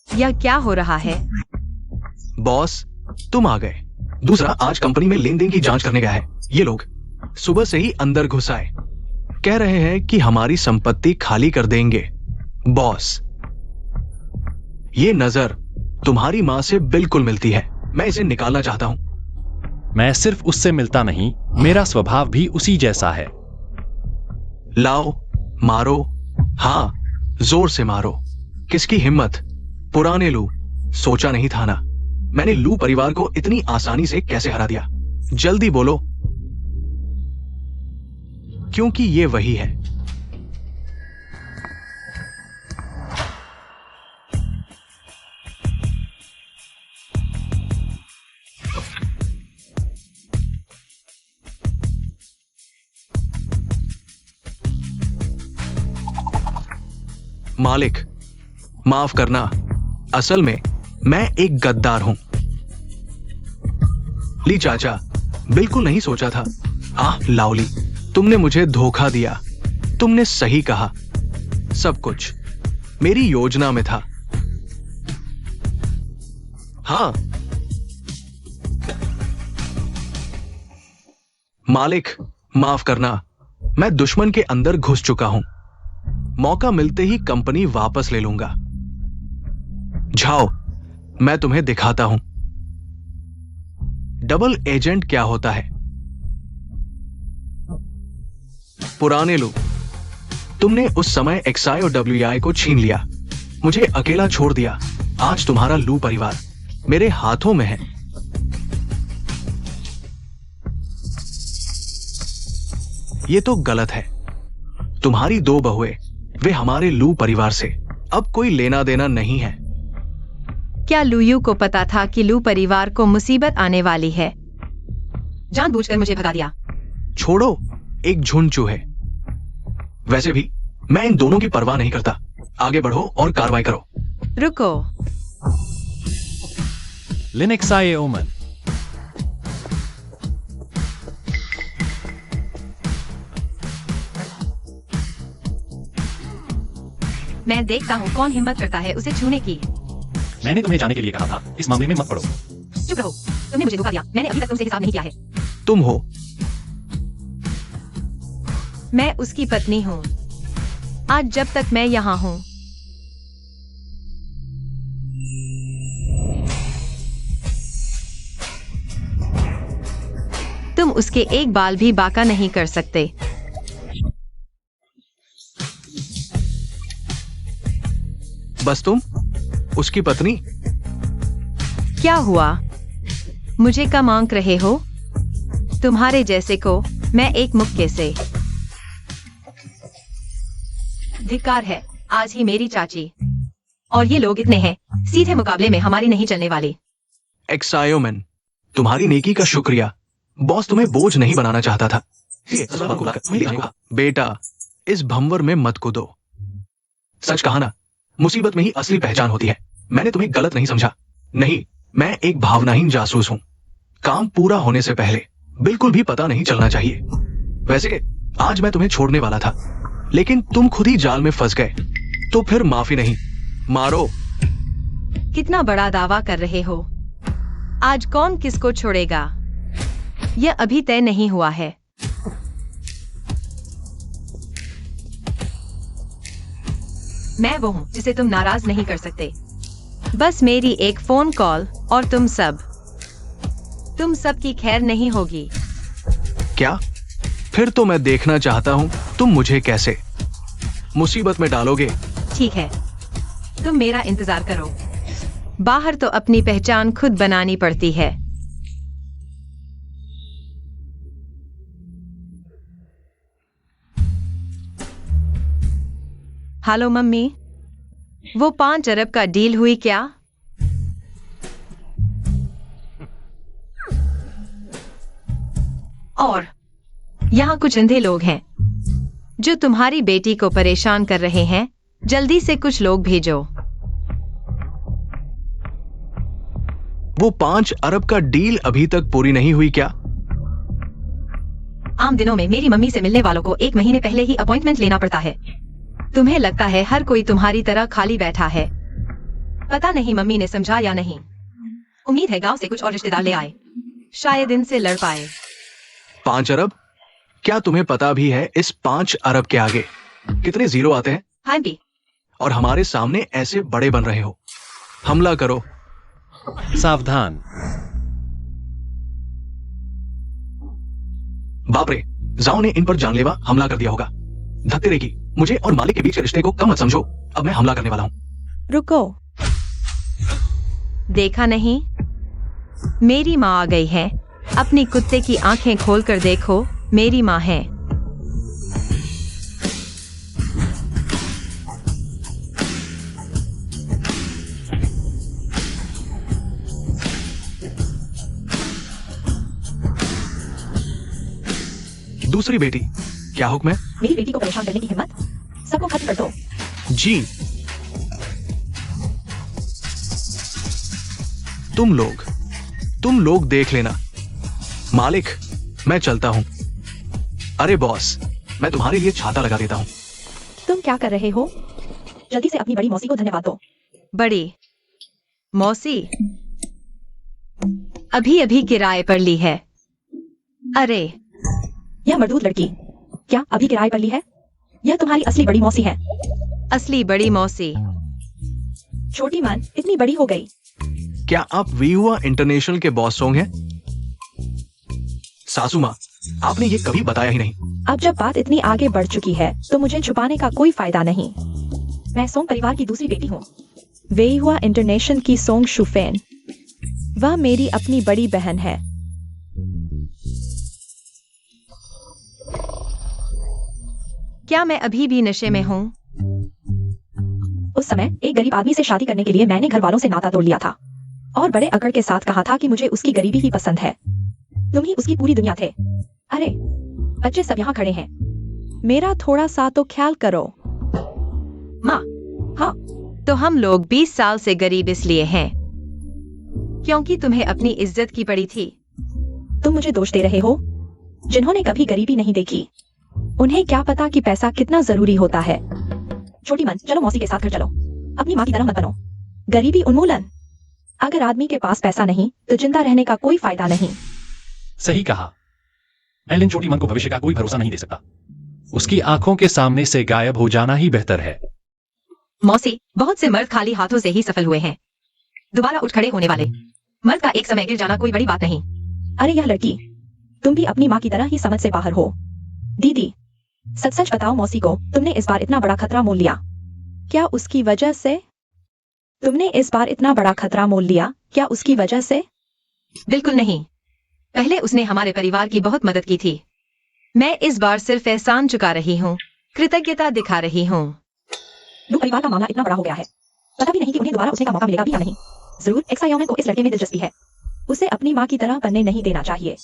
यह क्या हो रहा है? बॉस तुम आ गए। दूसरा, आज कंपनी में लेन देन की जांच करने गया है। ये लोग सुबह से ही अंदर घुस आए, कह रहे हैं कि हमारी संपत्ति खाली कर देंगे। बॉस, ये नजर तुम्हारी मां से बिल्कुल मिलती है। मैं इसे निकालना चाहता हूं। मैं सिर्फ उससे मिलता नहीं, मेरा स्वभाव भी उसी जैसा है। लाओ, मारो, हाँ जोर से मारो। किसकी हिम्मत? पुराने लू। सोचा नहीं था ना, मैंने लू परिवार को इतनी आसानी से कैसे हरा दिया। जल्दी बोलो, क्योंकि ये वही है। मालिक, माफ करना, असल में मैं एक गद्दार हूं। ली चाचा, बिल्कुल नहीं सोचा था। लाओली, तुमने मुझे धोखा दिया। तुमने सही कहा, सब कुछ मेरी योजना में था। हाँ मालिक, माफ करना, मैं दुश्मन के अंदर घुस चुका हूं। मौका मिलते ही कंपनी वापस ले लूंगा। जाओ, मैं तुम्हें दिखाता हूं डबल एजेंट क्या होता है। पुराने लोग, तुमने उस समय एक्सआई और डब्ल्यूआई को छीन लिया, मुझे अकेला छोड़ दिया। आज तुम्हारा लू परिवार मेरे हाथों में है। ये तो गलत है। तुम्हारी 2 बहुएं, वे हमारे लू परिवार से अब कोई लेना देना नहीं है। क्या लुयू को पता था कि लू परिवार को मुसीबत आने वाली है? जानबूझकर मुझे भगा दिया। छोड़ो, एक झुंड चूहे। वैसे भी मैं इन दोनों की परवाह नहीं करता। आगे बढ़ो और कार्रवाई करो। रुको, लिनक्स आए ओमन। मैं देखता हूँ कौन हिम्मत करता है उसे छूने की। मैंने तुम्हें जाने के लिए कहा था, इस मामले में मत पड़ो। चुप रहो, तुमने मुझे धोखा दिया। मैंने अभी तक तुमसे हिसाब नहीं किया है। तुम हो। मैं उसकी पत्नी हूँ। आज जब तक मैं यहाँ हूँ, तुम उसके एक बाल भी बाका नहीं कर सकते। बस तुम उसकी पत्नी? क्या हुआ? मुझे कम आंक रहे हो? तुम्हारे जैसे को मैं एक मुक्के से। धिक्कार है, आज ही मेरी चाची और ये लोग इतने हैं, सीधे मुकाबले में हमारी नहीं चलने वाली। एक्सायोमैन, तुम्हारी नेकी का शुक्रिया। बॉस तुम्हें बोझ नहीं बनाना चाहता था। बेटा, इस भंवर में मत कूदो। सच कहा ना, मुसीबत में ही असली पहचान होती है। मैंने तुम्हें गलत नहीं समझा। नहीं, मैं एक भावनाहीन जासूस हूं। काम पूरा होने से पहले बिल्कुल भी पता नहीं चलना चाहिए। वैसे आज मैं तुम्हें छोड़ने वाला था, लेकिन तुम खुद ही जाल में फंस गए, तो फिर माफी नहीं। मारो। कितना बड़ा दावा कर रहे हो? आज कौन किसको छोड़ेगा, यह अभी तय नहीं हुआ है। मैं वो हूँ जिसे तुम नाराज नहीं कर सकते। बस मेरी एक फोन कॉल और तुम सब की खैर नहीं होगी। क्या? फिर तो मैं देखना चाहता हूँ तुम मुझे कैसे मुसीबत में डालोगे। ठीक है, तुम मेरा इंतजार करो। बाहर तो अपनी पहचान खुद बनानी पड़ती है। हेलो मम्मी, वो 5 अरब का डील हुई क्या? और यहाँ कुछ अंधे लोग हैं जो तुम्हारी बेटी को परेशान कर रहे हैं। जल्दी से कुछ लोग भेजो। वो 5 अरब का डील अभी तक पूरी नहीं हुई क्या? आम दिनों में मेरी मम्मी से मिलने वालों को 1 महीने पहले ही अपॉइंटमेंट लेना पड़ता है। तुम्हें लगता है हर कोई तुम्हारी तरह खाली बैठा है? पता नहीं मम्मी ने समझा या नहीं। उम्मीद है गांव से कुछ और रिश्तेदार ले आए, शायद इनसे लड़ पाए। 5 अरब? क्या तुम्हें पता भी है इस 5 अरब के आगे कितने जीरो आते हैं? हाँ आंटी। और हमारे सामने ऐसे बड़े बन रहे हो। हमला करो। सावधान। बाप रे, जाओ ने इन पर जानलेवा हमला कर दिया होगा। धत्तेरे की, मुझे और मालिक के बीच के रिश्ते को कम मत समझो। अब मैं हमला करने वाला हूँ। रुको। देखा नहीं, मेरी माँ आ गई है। अपनी कुत्ते की आंखें खोलकर देखो, मेरी माँ है। दूसरी बेटी, क्या हुक्म है? मेरी बेटी को परेशान करने की हिम्मत? सबको खत्म कर दो। जी। तुम लोग देख लेना। मालिक, मैं चलता हूँ। अरे बॉस, मैं तुम्हारे लिए छाता लगा देता हूँ। तुम क्या कर रहे हो? जल्दी से अपनी बड़ी मौसी को धन्यवाद दो। बड़ी मौसी अभी अभी किराए पर ली है। अरे यह मर्दूद लड़की क्या अभी किराए पर ली है? यह तुम्हारी असली बड़ी मौसी है। असली बड़ी मौसी। छोटी मन इतनी बड़ी हो गई। क्या आप वीहुआ इंटरनेशनल के बॉस होंगे? सासू माँ, आपने ये कभी बताया ही नहीं। अब जब बात इतनी आगे बढ़ चुकी है तो मुझे छुपाने का कोई फायदा नहीं। मैं सोंग परिवार की दूसरी बेटी हूँ। वेहुआ इंटरनेशनल की सोंग शुफेन। वह मेरी अपनी बड़ी बहन है। क्या मैं अभी भी नशे में हूँ? उस समय एक गरीब आदमी से शादी करने के लिए मैंने घर वालों से नाता तोड़ लिया था और बड़े अकड़ के साथ कहा था कि मुझे उसकी गरीबी ही पसंद है। तुम ही उसकी पूरी दुनिया थे। अरे बच्चे सब यहाँ खड़े हैं। मेरा थोड़ा सा तो ख्याल करो। माँ। हाँ। तो हम लोग 20 साल से गरीब इसलिए हैं क्योंकि तुम्हें अपनी इज्जत की पड़ी थी। तुम मुझे दोष दे रहे हो? जिन्होंने कभी गरीबी नहीं देखी, उन्हें क्या पता कि पैसा कितना जरूरी होता है। छोटी मन, चलो मौसी के साथ घर चलो। अपनी माँ की तरह मत बनो। गरीबी उन्मूलन। अगर आदमी के पास पैसा नहीं तो जिंदा रहने का कोई फायदा नहीं। सही कहा। एलिन छोटी मन को भविष्य का कोई भरोसा नहीं दे सकता। उसकी आंखों के सामने से गायब हो जाना ही बेहतर है। मौसी, बहुत से मर्द खाली हाथों से ही सफल हुए हैं। दोबारा उठ खड़े होने वाले मर्द का एक समय गिर जाना कोई बड़ी बात नहीं। अरे यह लड़की, तुम भी अपनी माँ की तरह ही समझ से बाहर हो। दीदी, सच सच बताओ मौसी को, तुमने इस बार इतना बड़ा खतरा मोल लिया? क्या उसकी वजह से? तुमने इस बार इतना बड़ा खतरा मोल लिया क्या उसकी वजह से? बिल्कुल नहीं। पहले उसने हमारे परिवार की बहुत मदद की थी। मैं इस बार सिर्फ एहसान चुका रही हूँ, कृतज्ञता दिखा रही हूँ। लू परिवार का मामला इतना बड़ा हो गया है, पता भी नहीं कि उन्हें दोबारा उठने का मौका मिलेगा भी या नहीं। जरूर एक्सायोमेन को इस लड़के में दिलचस्पी है। उसे अपनी माँ की तरह बनने नहीं देना चाहिए।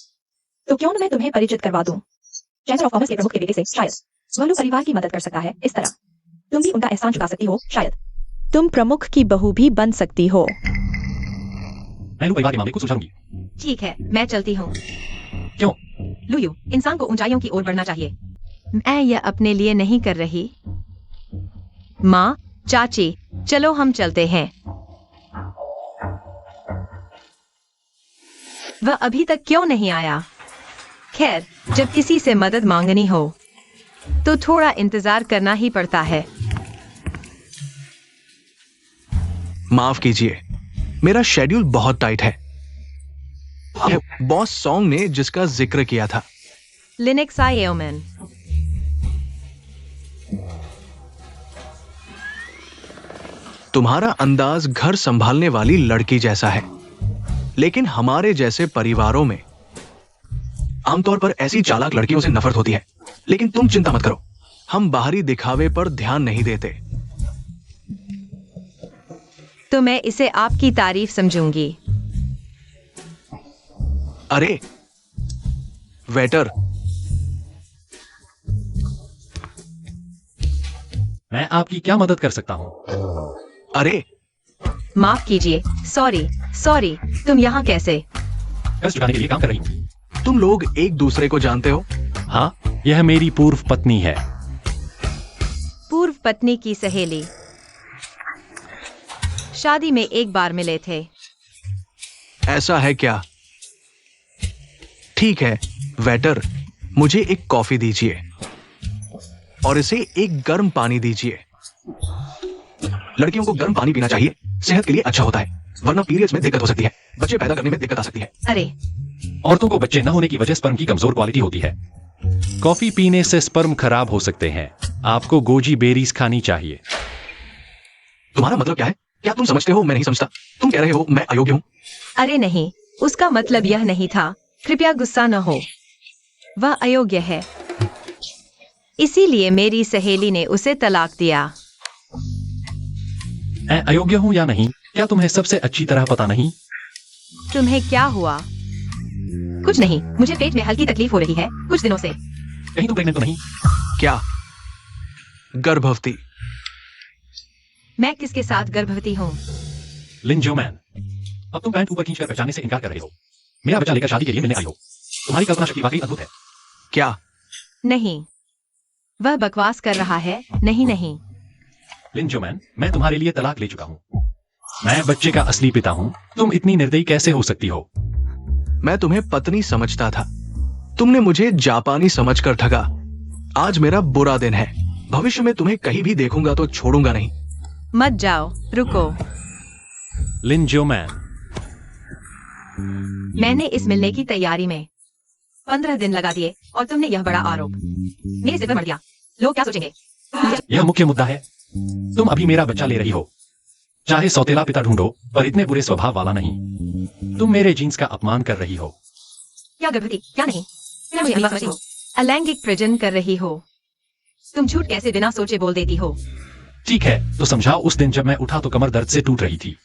तो क्यों न मैं तुम्हें परिचित करवा दूं? चैम्बर ऑफ कॉमर्स के प्रमुख के बेटे से शायद वह लू परिवार की मदद कर सकता है। इस तरह तुम भी उनका एहसान चुका सकती हो। शायद तुम प्रमुख की बहू भी बन सकती हो। मैं लू परिवार के मामले को सुलझाऊंगी। ठीक है, मैं चलती हूँ। क्यों? लुयू, इंसान को ऊंचाइयों की ओर बढ़ना चाहिए। मैं यह अपने लिए नहीं कर रही। माँ, चाची, चलो हम चलते हैं। वह अभी तक क्यों नहीं आया? खैर, जब किसी से मदद मांगनी हो तो थोड़ा इंतजार करना ही पड़ता है। माफ कीजिए, मेरा शेड्यूल बहुत टाइट है। बॉस सॉन्ग ने जिसका जिक्र किया था। Linux IOMN। तुम्हारा अंदाज घर संभालने वाली लड़की जैसा है, लेकिन हमारे जैसे परिवारों में आमतौर पर ऐसी चालाक लड़कियों से नफरत होती है। लेकिन तुम चिंता मत करो, हम बाहरी दिखावे पर ध्यान नहीं देते। तो मैं इसे आपकी तारीफ समझूंगी। अरे वेटर, मैं आपकी क्या मदद कर सकता हूँ? अरे माफ कीजिए, सॉरी, तुम यहाँ कैसे? कर्ज चुकाने के लिए काम कर रही हूँ। तुम लोग एक दूसरे को जानते हो? हाँ, यह मेरी पूर्व पत्नी है। पूर्व पत्नी की सहेली। शादी में एक बार मिले थे। ऐसा है क्या? ठीक है वेटर, मुझे एक कॉफी दीजिए और इसे एक गर्म पानी दीजिए। लड़कियों को गर्म पानी पीना चाहिए, सेहत के लिए अच्छा होता है, वरना पीरियड्स में दिक्कत हो सकती है, बच्चे पैदा करने में दिक्कत आ सकती है। अरे, औरतों को बच्चे न होने की वजह स्पर्म की कमजोर क्वालिटी होती है। कॉफी पीने से स्पर्म खराब हो सकते हैं। आपको गोजी बेरीज खानी चाहिए। तुम्हारा मतलब क्या है? क्या तुम समझते हो मैं नहीं समझता? तुम कह रहे हो मैं अयोग्य हूं? अरे नहीं, उसका मतलब यह नहीं था। कृपया गुस्सा न हो। वह अयोग्य है, इसीलिए मेरी सहेली ने उसे तलाक दिया। मैं अयोग्य हूँ या नहीं, क्या तुम्हें सबसे अच्छी तरह पता नहीं? तुम्हें क्या हुआ? कुछ नहीं, मुझे पेट में हल्की तकलीफ हो रही है कुछ दिनों से। कहीं तुम प्रेग्नेंट तो नहीं? क्या? गर्भवती? मैं किसके साथ गर्भवती हूँ? लिन जोमैन, अब तुम पैंट ऊपर खींचकर पहचानने से इनकार कर रहे हो। मेरा बच्चा लेकर शादी के लिए मिलने आई हो। तुम्हारी कल्पना शक्ति वाकई अद्भुत है। क्या? नहीं, वह बकवास कर रहा है। नहीं। लिन जोमैन, मैं तुम्हारे लिए तलाक ले चुका हूँ। मैं बच्चे का असली पिता हूँ। तुम इतनी निर्दयी कैसे हो सकती हो? मैं तुम्हें पत्नी समझता था, तुमने मुझे जापानी समझकर ठगा। आज मेरा बुरा दिन है। भविष्य में तुम्हें कहीं भी देखूंगा तो छोड़ूंगा नहीं। मत जाओ, रुको। लिन जोमैन, मैंने इस मिलने की तैयारी में 15 दिन लगा दिए और तुमने यह बड़ा आरोप मेरे सिर पर मढ़ दिया। लोग क्या सोचेंगे? यह मुख्य मुद्दा है। तुम अभी मेरा बच्चा ले रही हो। चाहे सौतेला पिता ढूंढो, पर इतने बुरे स्वभाव वाला नहीं। तुम मेरे जीन्स का अपमान कर रही हो। क्या गर्भवती? क्या नहीं? क्या मुझे समझती हो? अलैंगिक प्रजनन कर रही हो। तुम झूठ कैसे बिना सोचे बोल देती हो? ठीक है, तो समझाओ। उस दिन जब मैं उठा तो कमर दर्द से टूट रही थी।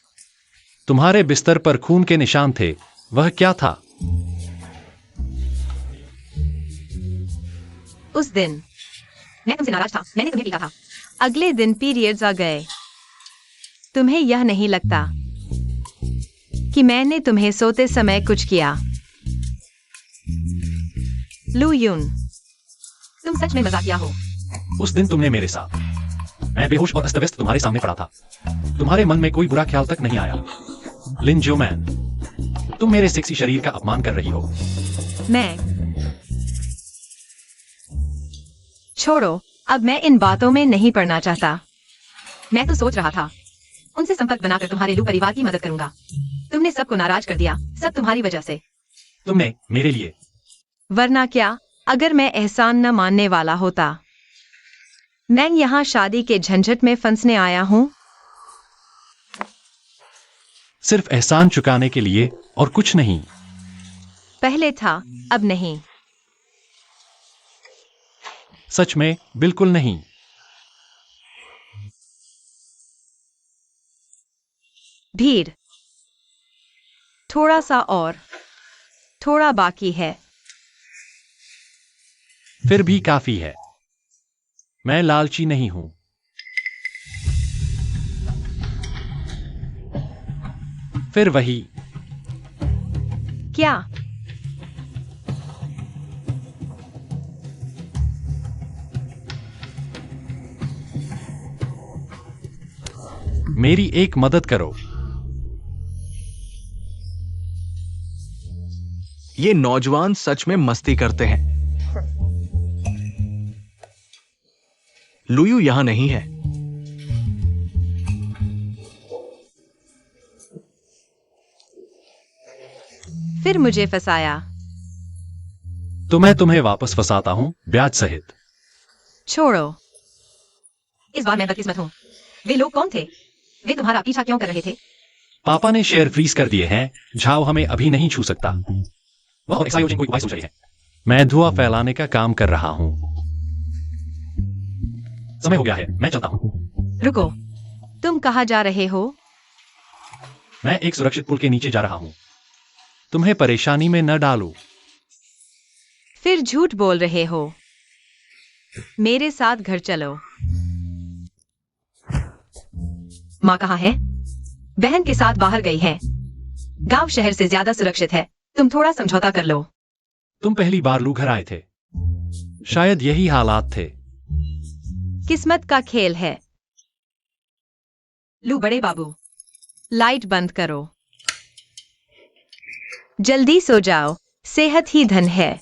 तुम्हारे बिस्तर पर खून के निशान थे, वह क्या था? उस दिन मैं तुमसे नाराज था। मैंने तुम्हें पीटा था। अगले दिन पीरियड्स आ गए। तुम्हें यह नहीं लगता कि मैंने तुम्हें सोते समय कुछ किया? लू यून, तुम सच में मजाकिया हो। उस दिन तुमने मेरे साथ, मैं बेहोश और अस्तव्यस्त तुम्हारे सामने पड़ा था। तुम्हारे मन में कोई बुरा ख्याल तक नहीं आया। लिन जोमैन, तुम मेरे सेक्सी शरीर का अपमान कर रही हो। छोड़ो, अब मैं इन बातों में नहीं पड़ना चाहता। मैं तो सोच रहा था उनसे संपर्क बनाकर तुम्हारे लू परिवार की मदद करूंगा। तुमने सबको नाराज कर दिया, सब तुम्हारी वजह से। तुमने मेरे लिए? वरना क्या, अगर मैं एहसान न मानने वाला होता। मैं यहाँ शादी के झंझट में फंसने आया हूँ। सिर्फ एहसान चुकाने के लिए और कुछ नहीं। पहले था, अब नहीं। सच में बिल्कुल नहीं। भीड़, थोड़ा सा और, थोड़ा बाकी है। फिर भी काफी है। मैं लालची नहीं हूं। फिर वही। क्या? मेरी एक मदद करो। ये नौजवान सच में मस्ती करते हैं। लुयू यहां नहीं है। फिर मुझे फंसाया। तो मैं तुम्हें वापस फंसाता हूं, ब्याज सहित। छोड़ो। इस बार मैं बदकिस्मत हूँ। वे लोग कौन थे? वे तुम्हारा पीछा क्यों कर रहे थे? पापा ने शेयर फ्रीज कर दिए हैं। झाओ हमें अभी नहीं छू सकता। वह और एक्सायोजिन कोई उपाय सोच रही है। मैं धुआं फैलाने का काम कर रहा हूं। समय हो गया है, मैं चलता हूं। रुको, तुम कहाँ जा रहे हो? मैं एक सुरक्षित पुल के नीचे जा रहा हूं। तुम्हें परेशानी में न डालूं। फिर झूठ बोल रहे हो। मेरे साथ घर चलो। माँ कहाँ है? बहन के साथ बाहर गई है। गांव शहर से ज्यादा सुरक्षित है। तुम थोड़ा समझौता कर लो। तुम पहली बार लू घर आए थे। शायद यही हालात थे। किस्मत का खेल है। लू बड़े बाबू, लाइट बंद करो। जल्दी सो जाओ, सेहत ही धन है।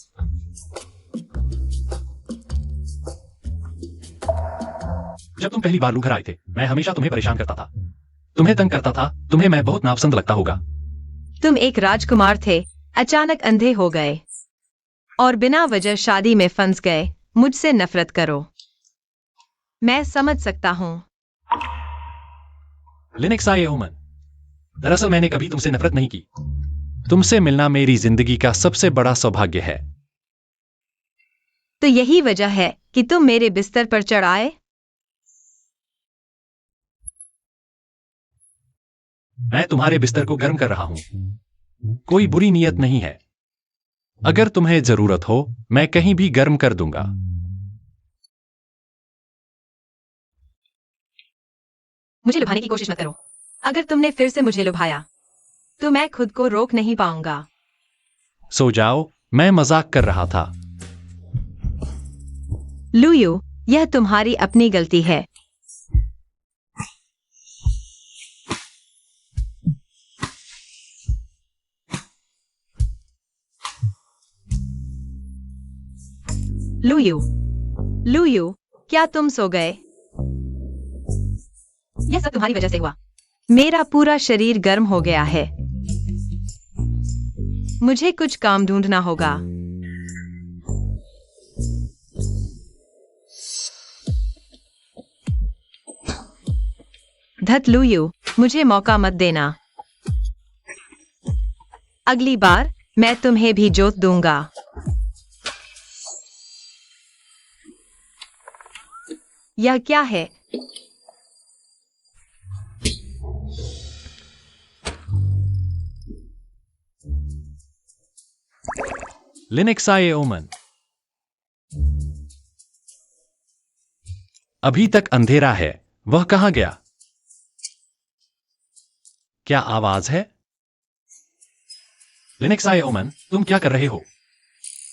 जब तुम पहली बार लू घर आए थे, मैं हमेशा तुम्हें परेशान करता था, तुम्हें तंग करता था। तुम्हें मैं बहुत नापसंद लगता होगा। तुम एक राजकुमार थे, अचानक अंधे हो गए और बिना वजह शादी में फंस गए। मुझसे नफरत करो। मैं समझ सकता हूं। लिनक्साई ओमन, दरअसल मैंने कभी तुमसे नफरत नहीं की। तुमसे मिलना मेरी जिंदगी का सबसे बड़ा सौभाग्य है। तो यही वजह है कि तुम मेरे बिस्तर पर चढ़ आए। मैं तुम्हारे बिस्तर को गर्म कर रहा हूं। कोई बुरी नीयत नहीं है। अगर तुम्हें जरूरत हो, मैं कहीं भी गर्म कर दूंगा। मुझे लुभाने की कोशिश मत करो। अगर तुमने फिर से मुझे लुभाया तो मैं खुद को रोक नहीं पाऊंगा। सो जाओ, मैं मजाक कर रहा था। लुयू, यह तुम्हारी अपनी गलती है। लुयू, लुयू, क्या तुम सो गए? यह सब तुम्हारी वजह से हुआ। मेरा पूरा शरीर गर्म हो गया है। मुझे कुछ काम ढूंढना होगा। धत लुयू, मुझे मौका मत देना। अगली बार मैं तुम्हें भी जोत दूंगा। यह क्या है? लिनक्साई ओमन, अभी तक अंधेरा है। वह कहां गया? क्या आवाज है? लिनक्साई ओमन, तुम क्या कर रहे हो?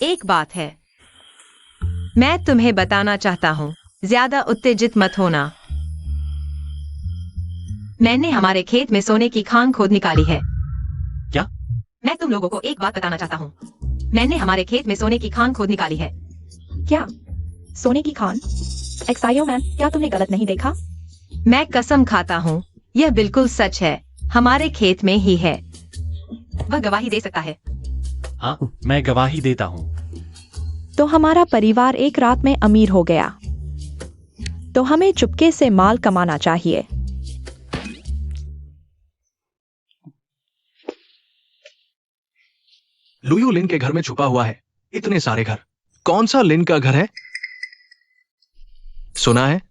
एक बात है, मैं तुम्हें बताना चाहता हूं। ज्यादा उत्तेजित मत होना। मैंने हमारे खेत में सोने की खान खोद निकाली है। क्या? मैं तुम लोगों को एक बात बताना चाहता हूं। मैंने हमारे खेत में सोने की खान खोद निकाली है। क्या? सोने की खान? एक्सायो मैन, क्या तुमने गलत नहीं देखा? मैं कसम खाता हूं, यह बिल्कुल सच है। हमारे खेत में ही है। वह गवाही दे सकता है। हाँ, मैं गवाही देता हूं। तो हमारा परिवार एक रात में अमीर हो गया। तो हमें चुपके से माल कमाना चाहिए। लुयू लिन के घर में छुपा हुआ है। इतने सारे घर, कौन सा लिन का घर है? सुना है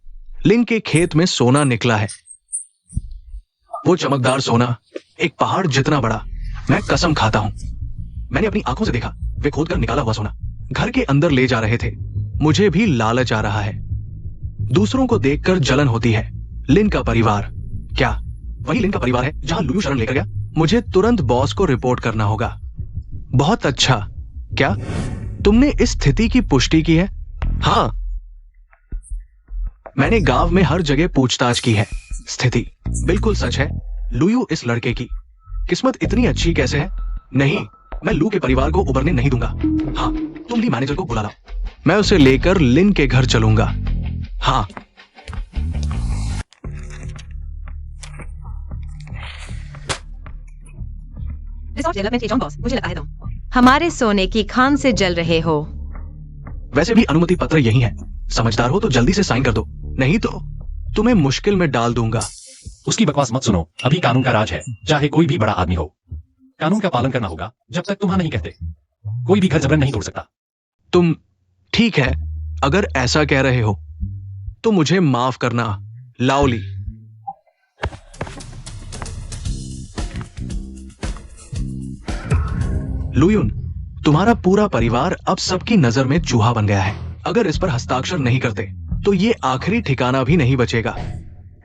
लिन के खेत में सोना निकला है। वो चमकदार सोना, एक पहाड़ जितना बड़ा। मैं कसम खाता हूं, मैंने अपनी आंखों से देखा। वे खोद कर निकाला हुआ सोना घर के अंदर ले जा रहे थे। मुझे भी लालच आ रहा है। दूसरों को देखकर जलन होती है। लिन का परिवार, क्या वही लिन का परिवार है जहां लुयू शरण लेकर गया? मुझे तुरंत बॉस को रिपोर्ट करना होगा। बहुत अच्छा। क्या तुमने इस स्थिति की पुष्टि की है? हाँ, मैंने गांव में हर जगह पूछताछ की है। स्थिति बिल्कुल सच है। लुयू इस लड़के की किस्मत इतनी अच्छी कैसे है? नहीं, मैं लू के परिवार को उबरने नहीं दूंगा। हाँ, तुम भी मैनेजर को बुला लाओ। मैं उसे लेकर लिन के घर चलूंगा। हाँ। रिसोर्ट डेवलपमेंट के जॉन बॉस, मुझे लगता है तुम हमारे सोने की खान से जल रहे हो। वैसे भी अनुमति पत्र यही है। समझदार हो तो जल्दी से साइन कर दो, नहीं तो तुम्हें मुश्किल में डाल दूंगा। उसकी बकवास मत सुनो। अभी कानून का राज है, चाहे कोई भी बड़ा आदमी हो। कानून का पालन करना होगा जब तक तुम हाँ नहीं कहते। कोई भी घर जबरन नहीं तोड़ सकता। तुम ठीक है, अगर ऐसा कह रहे हो तो मुझे माफ करना, लाओली। लुयुन, तुम्हारा पूरा परिवार अब सबकी नजर में चूहा बन गया है। अगर इस पर हस्ताक्षर नहीं करते तो ये आखिरी ठिकाना भी नहीं बचेगा।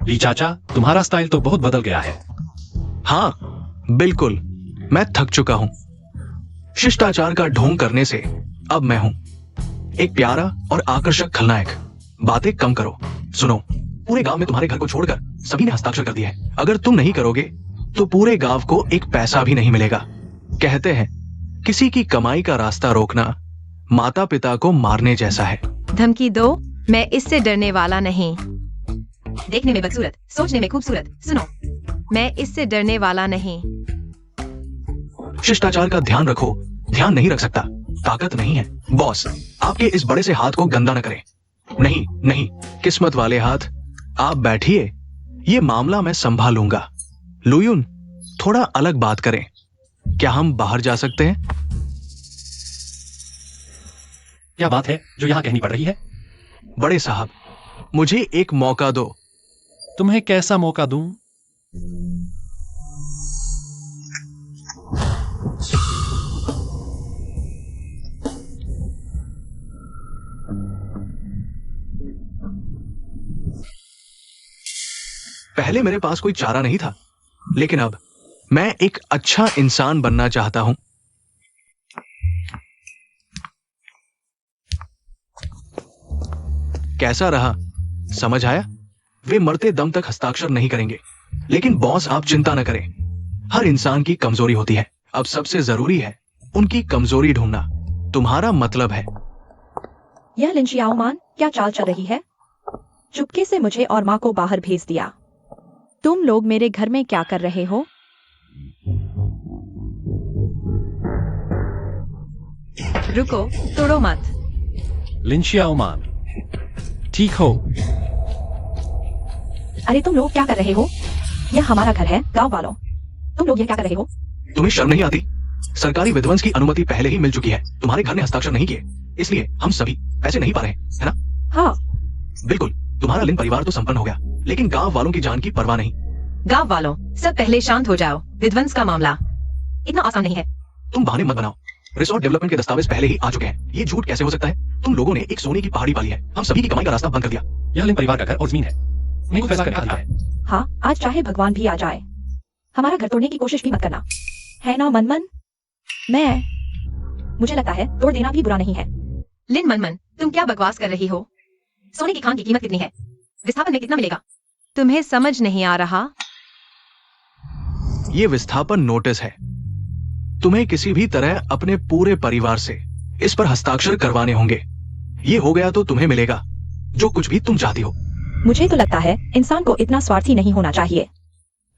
ली चाचा, तुम्हारा स्टाइल तो बहुत बदल गया है। हाँ, बिल्कुल। मैं थक चुका हूं। शिष्टाचार का ढोंग करने से अब मैं हूं एक प्यारा और आकर्षक खलनायक। बातें कम करो। सुनो, पूरे गांव में तुम्हारे घर को छोड़कर सभी ने हस्ताक्षर कर दिए हैं। अगर तुम नहीं करोगे तो पूरे गांव को एक पैसा भी नहीं मिलेगा। कहते हैं किसी की कमाई का रास्ता रोकना माता पिता को मारने जैसा है। धमकी दो, मैं इससे डरने वाला नहीं। देखने में बदसूरत, सोचने में खूबसूरत। सुनो, मैं इससे डरने वाला नहीं। शिष्टाचार का ध्यान रखो। ध्यान नहीं रख सकता, ताकत नहीं है। बॉस, आपके इस बड़े से हाथ को गंदा न करें। नहीं नहीं, किस्मत वाले हाथ। आप बैठिए, ये मामला मैं संभालूंगा। लुयुन, थोड़ा अलग बात करें। क्या हम बाहर जा सकते हैं? क्या बात है जो यहाँ कहनी पड़ रही है? बड़े साहब, मुझे एक मौका दो। तुम्हें कैसा मौका दूं? पहले मेरे पास कोई चारा नहीं था, लेकिन अब मैं एक अच्छा इंसान बनना चाहता हूं। कैसा रहा? समझ आया? वे मरते दम तक हस्ताक्षर नहीं करेंगे। लेकिन बॉस, आप चिंता न करें। हर इंसान की कमजोरी होती है। अब सबसे जरूरी है उनकी कमजोरी ढूंढना। तुम्हारा मतलब है? यह लिन शियाओमान क्या चाल चल रही है? चुपके से मुझे और माँ को बाहर भेज दिया। तुम लोग मेरे घर में क्या कर रहे हो? रुको, तोड़ो मत। लिंशिया ओमान, ठीक हो? अरे तुम लोग क्या कर रहे हो? यह हमारा घर है, गांव वालों। तुम लोग ये क्या कर रहे हो? तुम्हें शर्म नहीं आती? सरकारी विध्वंस की अनुमति पहले ही मिल चुकी है। तुम्हारे घर ने हस्ताक्षर नहीं किए, इसलिए हम सभी पैसे नहीं पा रहे, है ना? हाँ। बिल्कुल। तुम्हारा लिन परिवार तो संपन्न हो गया, लेकिन गांव वालों की जान की परवाह नहीं। गांव वालों, सब पहले शांत हो जाओ। विध्वंस का मामला इतना आसान नहीं है। तुम बहाने मत बनाओ। रिसोर्ट डेवलपमेंट के दस्तावेज पहले ही आ चुके हैं। ये झूठ कैसे हो सकता है? तुम लोगों ने एक सोने की पहाड़ी पाली है। हम सभी की कमाई का रास्ता बंद कर दिया। यह लिन परिवार का घर और जमीन है। मेरे को फैसला करने का अधिकार है। हाँ, आज चाहे भगवान भी आ जाए, हमारा घर तोड़ने की कोशिश भी मत करना, है ना मनमन? मुझे लगता है तोड़ देना भी बुरा नहीं है। लिन मनमन, तुम क्या बकवास कर रही हो? सोने की खान की कीमत कितनी है? विस्थापन में कितना मिलेगा? तुम्हें समझ नहीं आ रहा? ये विस्थापन नोटिस है। तुम्हें किसी भी तरह अपने पूरे परिवार से इस पर हस्ताक्षर करवाने होंगे। ये हो गया तो तुम्हें मिलेगा जो कुछ भी तुम चाहती हो। मुझे तो लगता है इंसान को इतना स्वार्थी नहीं होना चाहिए।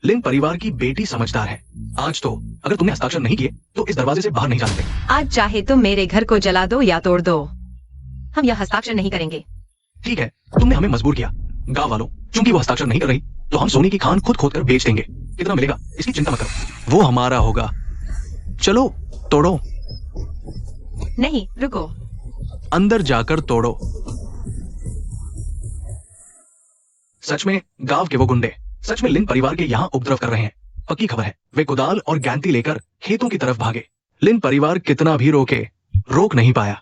लिन परिवार की बेटी समझदार है। आज तो अगर तुमने हस्ताक्षर नहीं किए तो इस दरवाजे से बाहर नहीं जा सकते। आज चाहे तुम मेरे घर को जला दो या तोड़ दो, हम यह हस्ताक्षर नहीं करेंगे। ठीक है, तुमने हमें मजबूर किया। गांव वालों, चूंकि वो हस्ताक्षर नहीं कर रही तो हम सोने की खान खुद खोद कर बेच देंगे। कितना मिलेगा इसकी चिंता मत करो, वो हमारा होगा। चलो तोड़ो। नहीं, रुको। अंदर जाकर तोड़ो। सच में गांव के वो गुंडे सच में लिन परिवार के यहाँ उपद्रव कर रहे हैं। पक्की खबर है, वे कुदाल और गैंती लेकर खेतों की तरफ भागे। लिन परिवार कितना भी रोके, रोक नहीं पाया।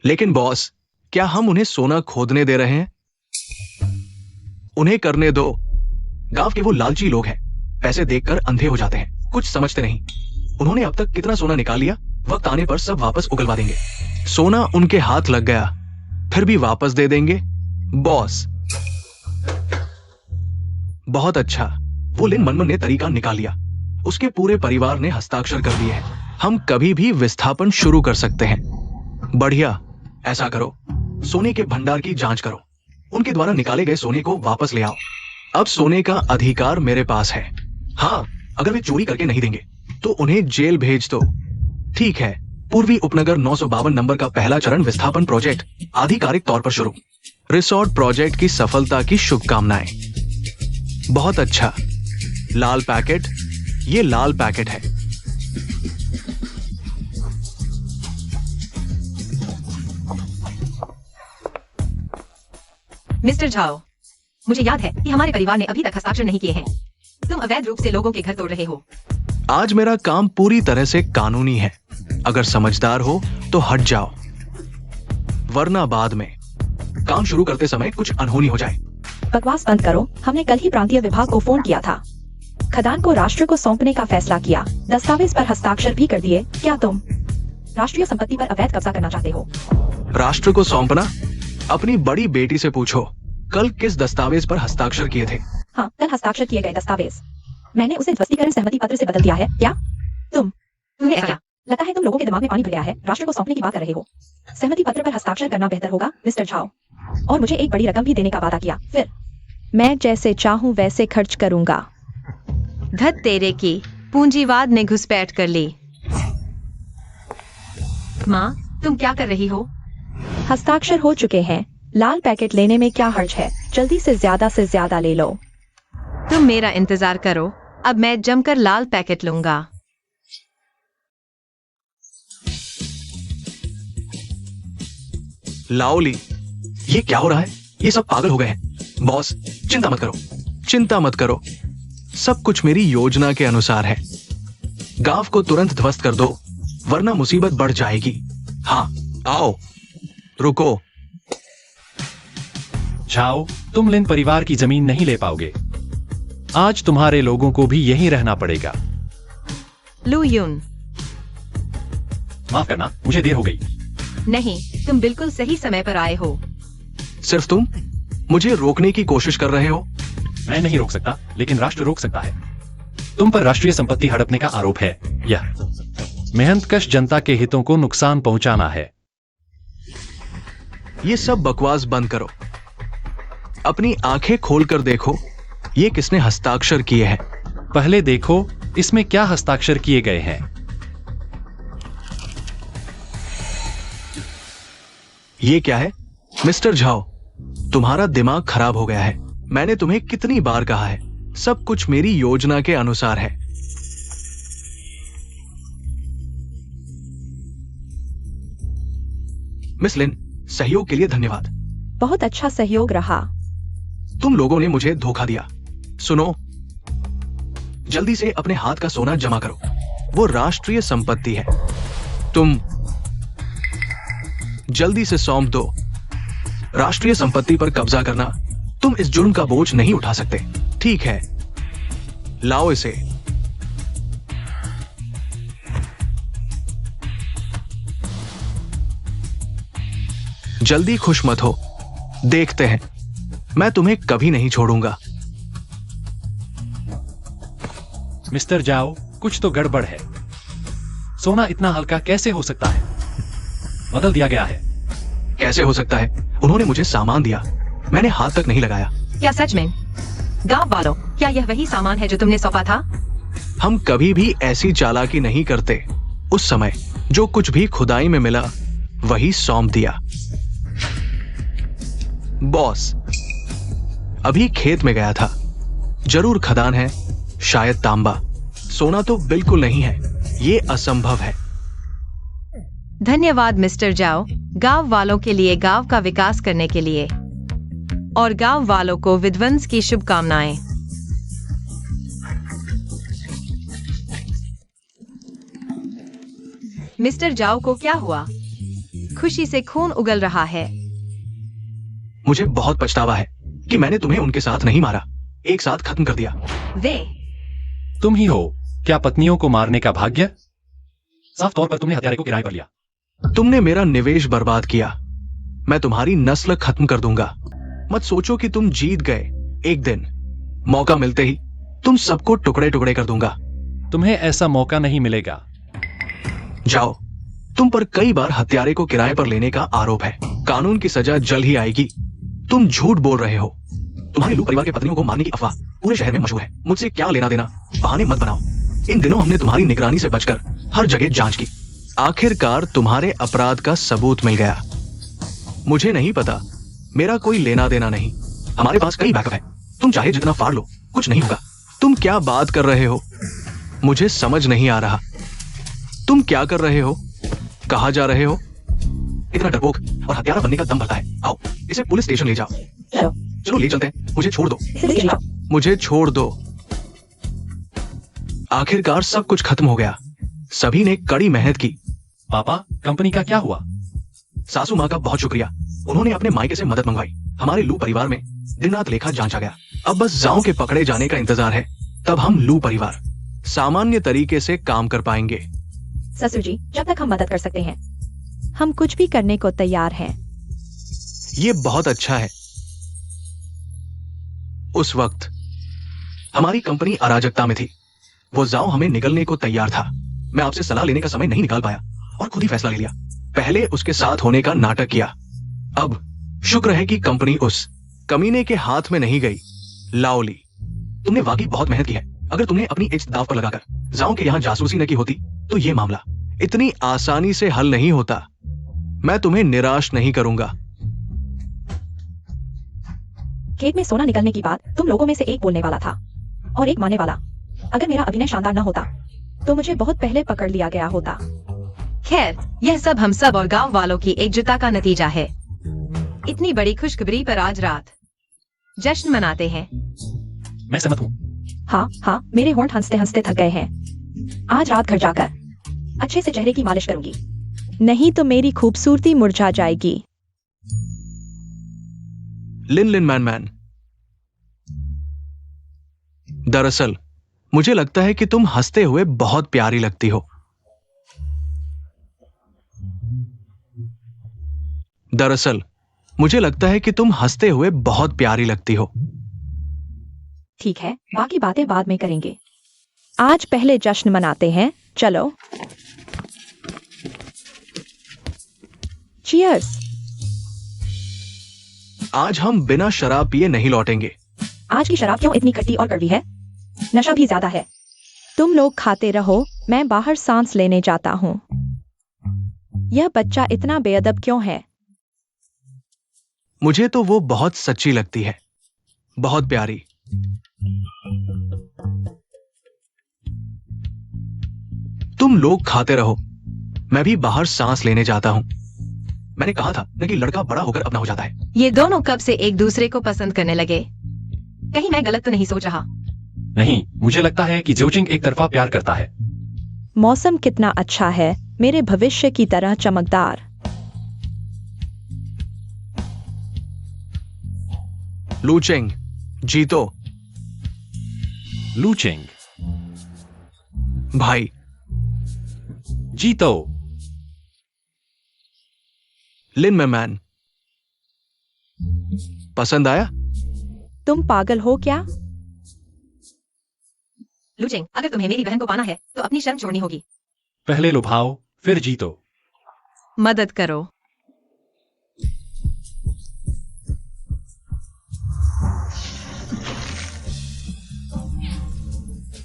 लेकिन बॉस, क्या हम उन्हें सोना खोदने दे रहे हैं? उन्हें करने दो। गांव के वो लालची लोग हैं, पैसे देखकर अंधे हो जाते हैं, कुछ समझते नहीं। उन्होंने अब तक कितना सोना निकाल लिया, वक्त आने पर सब वापस उगलवा देंगे। सोना उनके हाथ लग गया, फिर भी वापस दे देंगे। बॉस, बहुत अच्छा। वो लिन मनमन ने तरीका निकाल लिया। उसके पूरे परिवार ने हस्ताक्षर कर दिए हैं। हम कभी भी विस्थापन शुरू कर सकते हैं। बढ़िया, ऐसा करो, सोने के भंडार की जांच करो। उनके द्वारा निकाले गए सोने को वापस ले आओ। अब सोने का अधिकार मेरे पास है। हाँ, अगर वे चोरी करके नहीं देंगे तो उन्हें जेल भेज दो। ठीक है। पूर्वी उपनगर 952 नंबर का पहला चरण विस्थापन प्रोजेक्ट आधिकारिक तौर पर शुरू। रिसोर्ट प्रोजेक्ट की सफलता की शुभकामनाएं। बहुत अच्छा। लाल पैकेट, ये लाल पैकेट है। मिस्टर झाओ, मुझे याद है कि हमारे परिवार ने अभी तक हस्ताक्षर नहीं किए हैं। तुम अवैध रूप से लोगों के घर तोड़ रहे हो। आज मेरा काम पूरी तरह से कानूनी है। अगर समझदार हो तो हट जाओ, वरना बाद में काम शुरू करते समय कुछ अनहोनी हो जाए। बकवास बंद करो। हमने कल ही प्रांतीय विभाग को फोन किया था। खदान को राष्ट्र को सौंपने का फैसला किया। दस्तावेज पर हस्ताक्षर भी कर दिए। क्या तुम राष्ट्रीय संपत्ति पर अवैध कब्जा करना चाहते हो? राष्ट्र को सौंपना? अपनी बड़ी बेटी से पूछो, कल किस दस्तावेज पर हस्ताक्षर किए थे? हाँ, कल हस्ताक्षर किए गए दस्तावेज। मैंने उसे ध्वस्तीकरण सहमति पत्र से बदल दिया है। क्या तुम्हें क्या लगता है तुम लोगों के दिमाग में पानी भर गया है? राष्ट्र को सौंपने की बात कर रहे हो। सहमति पत्र पर हस्ताक्षर करना बेहतर होगा मिस्टर झाओ। और मुझे एक बड़ी रकम भी देने का वादा किया। फिर मैं जैसे चाहूं वैसे खर्च करूंगा। धत तेरे की, पूंजीवाद ने घुसपैठ कर ली। माँ, तुम क्या कर रही हो? हस्ताक्षर हो चुके हैं। लाल पैकेट लेने में क्या हर्ज है? जल्दी से ज्यादा ले लो। तुम मेरा इंतजार करो, अब मैं जमकर लाल पैकेट लूंगा। लाओली, ये क्या हो रहा है? ये सब पागल हो गए हैं। बॉस, चिंता मत करो, चिंता मत करो। सब कुछ मेरी योजना के अनुसार है। गांव को तुरंत ध्वस्त कर दो, वरना मुसीबत बढ़ जाएगी। हाँ, आओ, रुको। झाओ, तुम लिन परिवार की जमीन नहीं ले पाओगे। आज तुम्हारे लोगों को भी यहीं रहना पड़ेगा। लू यून, माफ करना, मुझे देर हो गई। नहीं, तुम बिल्कुल सही समय पर आए हो। सिर्फ तुम मुझे रोकने की कोशिश कर रहे हो? मैं नहीं रोक सकता, लेकिन राष्ट्र रोक सकता है। तुम पर राष्ट्रीय संपत्ति हड़पने का आरोप है। यह मेहनतकश जनता के हितों को नुकसान पहुंचाना है। ये सब बकवास बंद करो। अपनी आंखें खोलकर देखो, ये किसने हस्ताक्षर किए हैं? पहले देखो इसमें क्या हस्ताक्षर किए गए हैं। ये क्या है? मिस्टर झाओ, तुम्हारा दिमाग खराब हो गया है। मैंने तुम्हें कितनी बार कहा है, सब कुछ मेरी योजना के अनुसार है। मिस लिन, सहयोग के लिए धन्यवाद। बहुत अच्छा सहयोग रहा। तुम लोगों ने मुझे धोखा दिया। सुनो, जल्दी से अपने हाथ का सोना जमा करो। वो राष्ट्रीय संपत्ति है। तुम जल्दी से सौंप दो। राष्ट्रीय संपत्ति पर कब्जा करना, तुम इस जुर्म का बोझ नहीं उठा सकते। ठीक है, लाओ इसे। जल्दी खुश मत हो, देखते हैं। मैं तुम्हें कभी नहीं छोड़ूंगा। मिस्टर जाओ, कुछ तो गड़बड़ है। सोना इतना हल्का कैसे हो सकता है? बदल दिया गया है। कैसे हो सकता है? उन्होंने मुझे सामान दिया, मैंने हाथ तक नहीं लगाया। क्या सच में? गांव वालों, क्या यह वही सामान है जो तुमने सौंपा था? हम कभी भी ऐसी चालाकी नहीं करते। उस समय जो कुछ भी खुदाई में मिला वही सौंप दिया। बॉस, अभी खेत में गया था। जरूर खदान है, शायद तांबा। सोना तो बिल्कुल नहीं है। ये असंभव है। धन्यवाद मिस्टर जाओ, गांव वालों के लिए गांव का विकास करने के लिए, और गांव वालों को विध्वंस की शुभकामनाएं। मिस्टर जाओ को क्या हुआ? खुशी से खून उगल रहा है। मुझे बहुत पछतावा है कि मैंने तुम्हें उनके साथ नहीं मारा, एक साथ खत्म कर दिया। वे तुम ही हो क्या पत्नियों को मारने का भाग्य? साफ तौर पर तुमने हत्यारे को किराए पर लिया। तुमने मेरा निवेश बर्बाद किया। मैं तुम्हारी नस्ल खत्म कर दूंगा। मत सोचो कि तुम जीत गए। एक दिन मौका मिलते ही तुम सबको टुकड़े टुकड़े कर दूंगा। तुम्हें ऐसा मौका नहीं मिलेगा। जाओ। तुम पर कई बार हत्यारे को किराए पर लेने का आरोप है। कानून की सजा जल्द ही आएगी। तुम झूठ बोल रहे हो। तुम्हारे लू परिवार के पत्नियों को मारने की अफवाह पूरे शहर में मशहूर है। मुझसे क्या लेना देना, बहाने मत बनाओ। इन दिनों हमने तुम्हारी निगरानी से बचकर हर जगह जांच की। आखिरकार तुम्हारे अपराध का सबूत मिल गया। मुझे नहीं पता, मेरा कोई लेना देना नहीं। हमारे पास कई बैकअप है। तुम चाहे जितना फाड़ लो, कुछ नहीं होगा। तुम क्या बात कर रहे हो? मुझे समझ नहीं आ रहा। तुम क्या कर रहे हो? कहाँ जा रहे हो? इतना डरपोक और हत्यारा बनने का दम भरता है। आओ, इसे पुलिस स्टेशन ले जाओ। चलो चलो ले चलते हैं। मुझे छोड़ दो। इसे ले जाओ। मुझे छोड़ दो। आखिरकार सब कुछ खत्म हो गया। सभी ने कड़ी मेहनत की। पापा, कंपनी का क्या हुआ? सासू माँ का बहुत शुक्रिया। उन्होंने अपने मायके से मदद मंगवाई। हमारे लू परिवार में दिन रात लेखा जांचा गया। अब बस जाओ के पकड़े जाने का इंतजार है। तब हम लू परिवार सामान्य तरीके से काम कर पाएंगे। ससुर जी, जब तक हम मदद कर सकते हैं। हम कुछ भी करने को तैयार हैं। ये बहुत अच्छा है। उस वक्त हमारी कंपनी अराजकता में थी। वो जाओ हमें निगलने को तैयार था। मैं आपसे सलाह लेने का समय नहीं निकाल पाया और खुद ही फैसला ले लिया। पहले उसके साथ होने का नाटक किया। अब शुक्र है कि कंपनी उस कमीने के हाथ में नहीं गई। लाओली, तुमने वाकई बहुत मेहनत की है। अगर तुमने अपनी इज्जत दांव पर लगाकर जाओ के यहां जासूसी न की होती तो ये मामला इतनी आसानी से हल नहीं होता। मैं तुम्हें निराश नहीं करूंगा। खेत में सोना निकलने की बात तुम लोगों में से एक बोलने वाला था और एक मानने वाला। अगर मेरा अभिनय शानदार न होता तो मुझे बहुत पहले पकड़ लिया गया होता। खैर, यह सब हम सब और गांव वालों की एकजुटता का नतीजा है। इतनी बड़ी खुशखबरी पर आज रात जश्न मनाते हैं। मैं सहमत हूँ। हाँ हाँ, मेरे होंठ हंसते हंसते थक गए हैं। आज रात घर जाकर अच्छे से चेहरे की मालिश करूंगी। नहीं तो मेरी खूबसूरती मुरझा जाएगी। लिन लिन मैन मैन, दरअसल मुझे लगता है कि तुम हंसते हुए बहुत प्यारी लगती हो। दरअसल मुझे लगता है कि तुम हंसते हुए बहुत प्यारी लगती हो। ठीक है, बाकी बातें बाद में करेंगे। आज पहले जश्न मनाते हैं। चलो। चीयर्स। आज हम बिना शराब पिए नहीं लौटेंगे। आज की शराब क्यों इतनी खट्टी और कड़वी है? नशा भी ज्यादा है। तुम लोग खाते रहो, मैं बाहर सांस लेने जाता हूँ। यह बच्चा इतना बेअदब क्यों है? मुझे तो वो बहुत सच्ची लगती है, बहुत प्यारी। तुम लोग खाते रहो, मैं भी बाहर सांस लेने जाता हूं। मैंने कहा था न कि लड़का बड़ा होकर अपना हो जाता है। ये दोनों कब से एक दूसरे को पसंद करने लगे? कहीं मैं गलत तो नहीं सोच रहा? नहीं, मुझे लगता है कि जोचिंग एक तरफा प्यार करता है। मौसम कितना अच्छा है, मेरे भविष्य की तरह चमकदार। लूचेंग, जीतो। लूचिंग, भाई, जीतो। लिन में मैन, पसंद आया? तुम पागल हो क्या? लुचेंग, अगर तुम्हें मेरी बहन को पाना है तो अपनी शर्म छोड़नी होगी। पहले लुभाओ, फिर जीतो। मदद करो।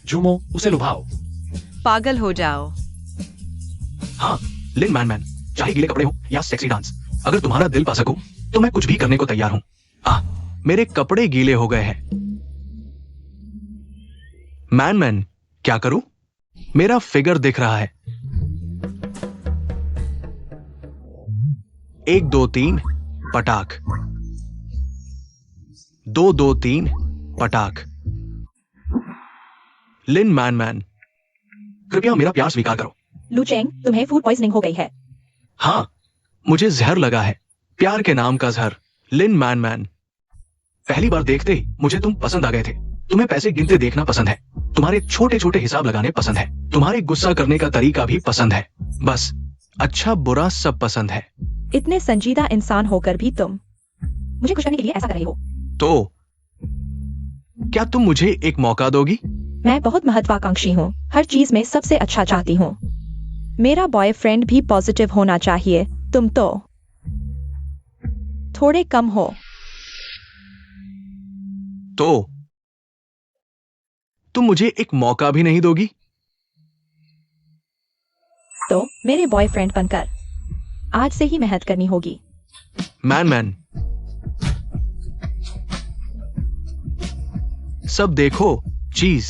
झूमो, उसे लुभाओ। पागल हो जाओ। हाँ, लिन मैन मैन, चाहे गीले कपड़े हो या सेक्सी डांस, अगर तुम्हारा दिल पा सकूं तो मैं कुछ भी करने को तैयार हूं। मेरे कपड़े गीले हो गए हैं। मैन मैन, क्या करूं? मेरा फिगर दिख रहा है। 1 2 3 पटाख, 2 2 3 पटाख। लिन मैन मैन, कृपया मेरा प्यार स्वीकार करो। लुचेंग, तुम्हें फूड पॉइजनिंग हो गई है। हाँ, मुझे जहर लगा है, प्यार के नाम का जहर। लिन मैन मैन, पहली बार देखते ही मुझे तुम पसंद आ गए थे। तुम्हें पैसे गिनते देखना पसंद है, तुम्हारे छोटे छोटे हिसाब लगाने पसंद है, तुम्हारे गुस्सा करने का तरीका भी पसंद है। बस अच्छा बुरा सब पसंद है। इतने संजीदा इंसान होकर भी तुम। मुझे खुश करने के लिए ऐसा कर रही हो। तो क्या तुम मुझे एक मौका दोगी? मैं बहुत महत्वाकांक्षी हूँ, हर चीज में सबसे अच्छा चाहती हूँ। मेरा बॉयफ्रेंड भी पॉजिटिव होना चाहिए, तुम तो थोड़े कम हो। तो तुम मुझे एक मौका भी नहीं दोगी? तो मेरे बॉयफ्रेंड बनकर आज से ही मेहनत करनी होगी। मैन सब देखो, चीज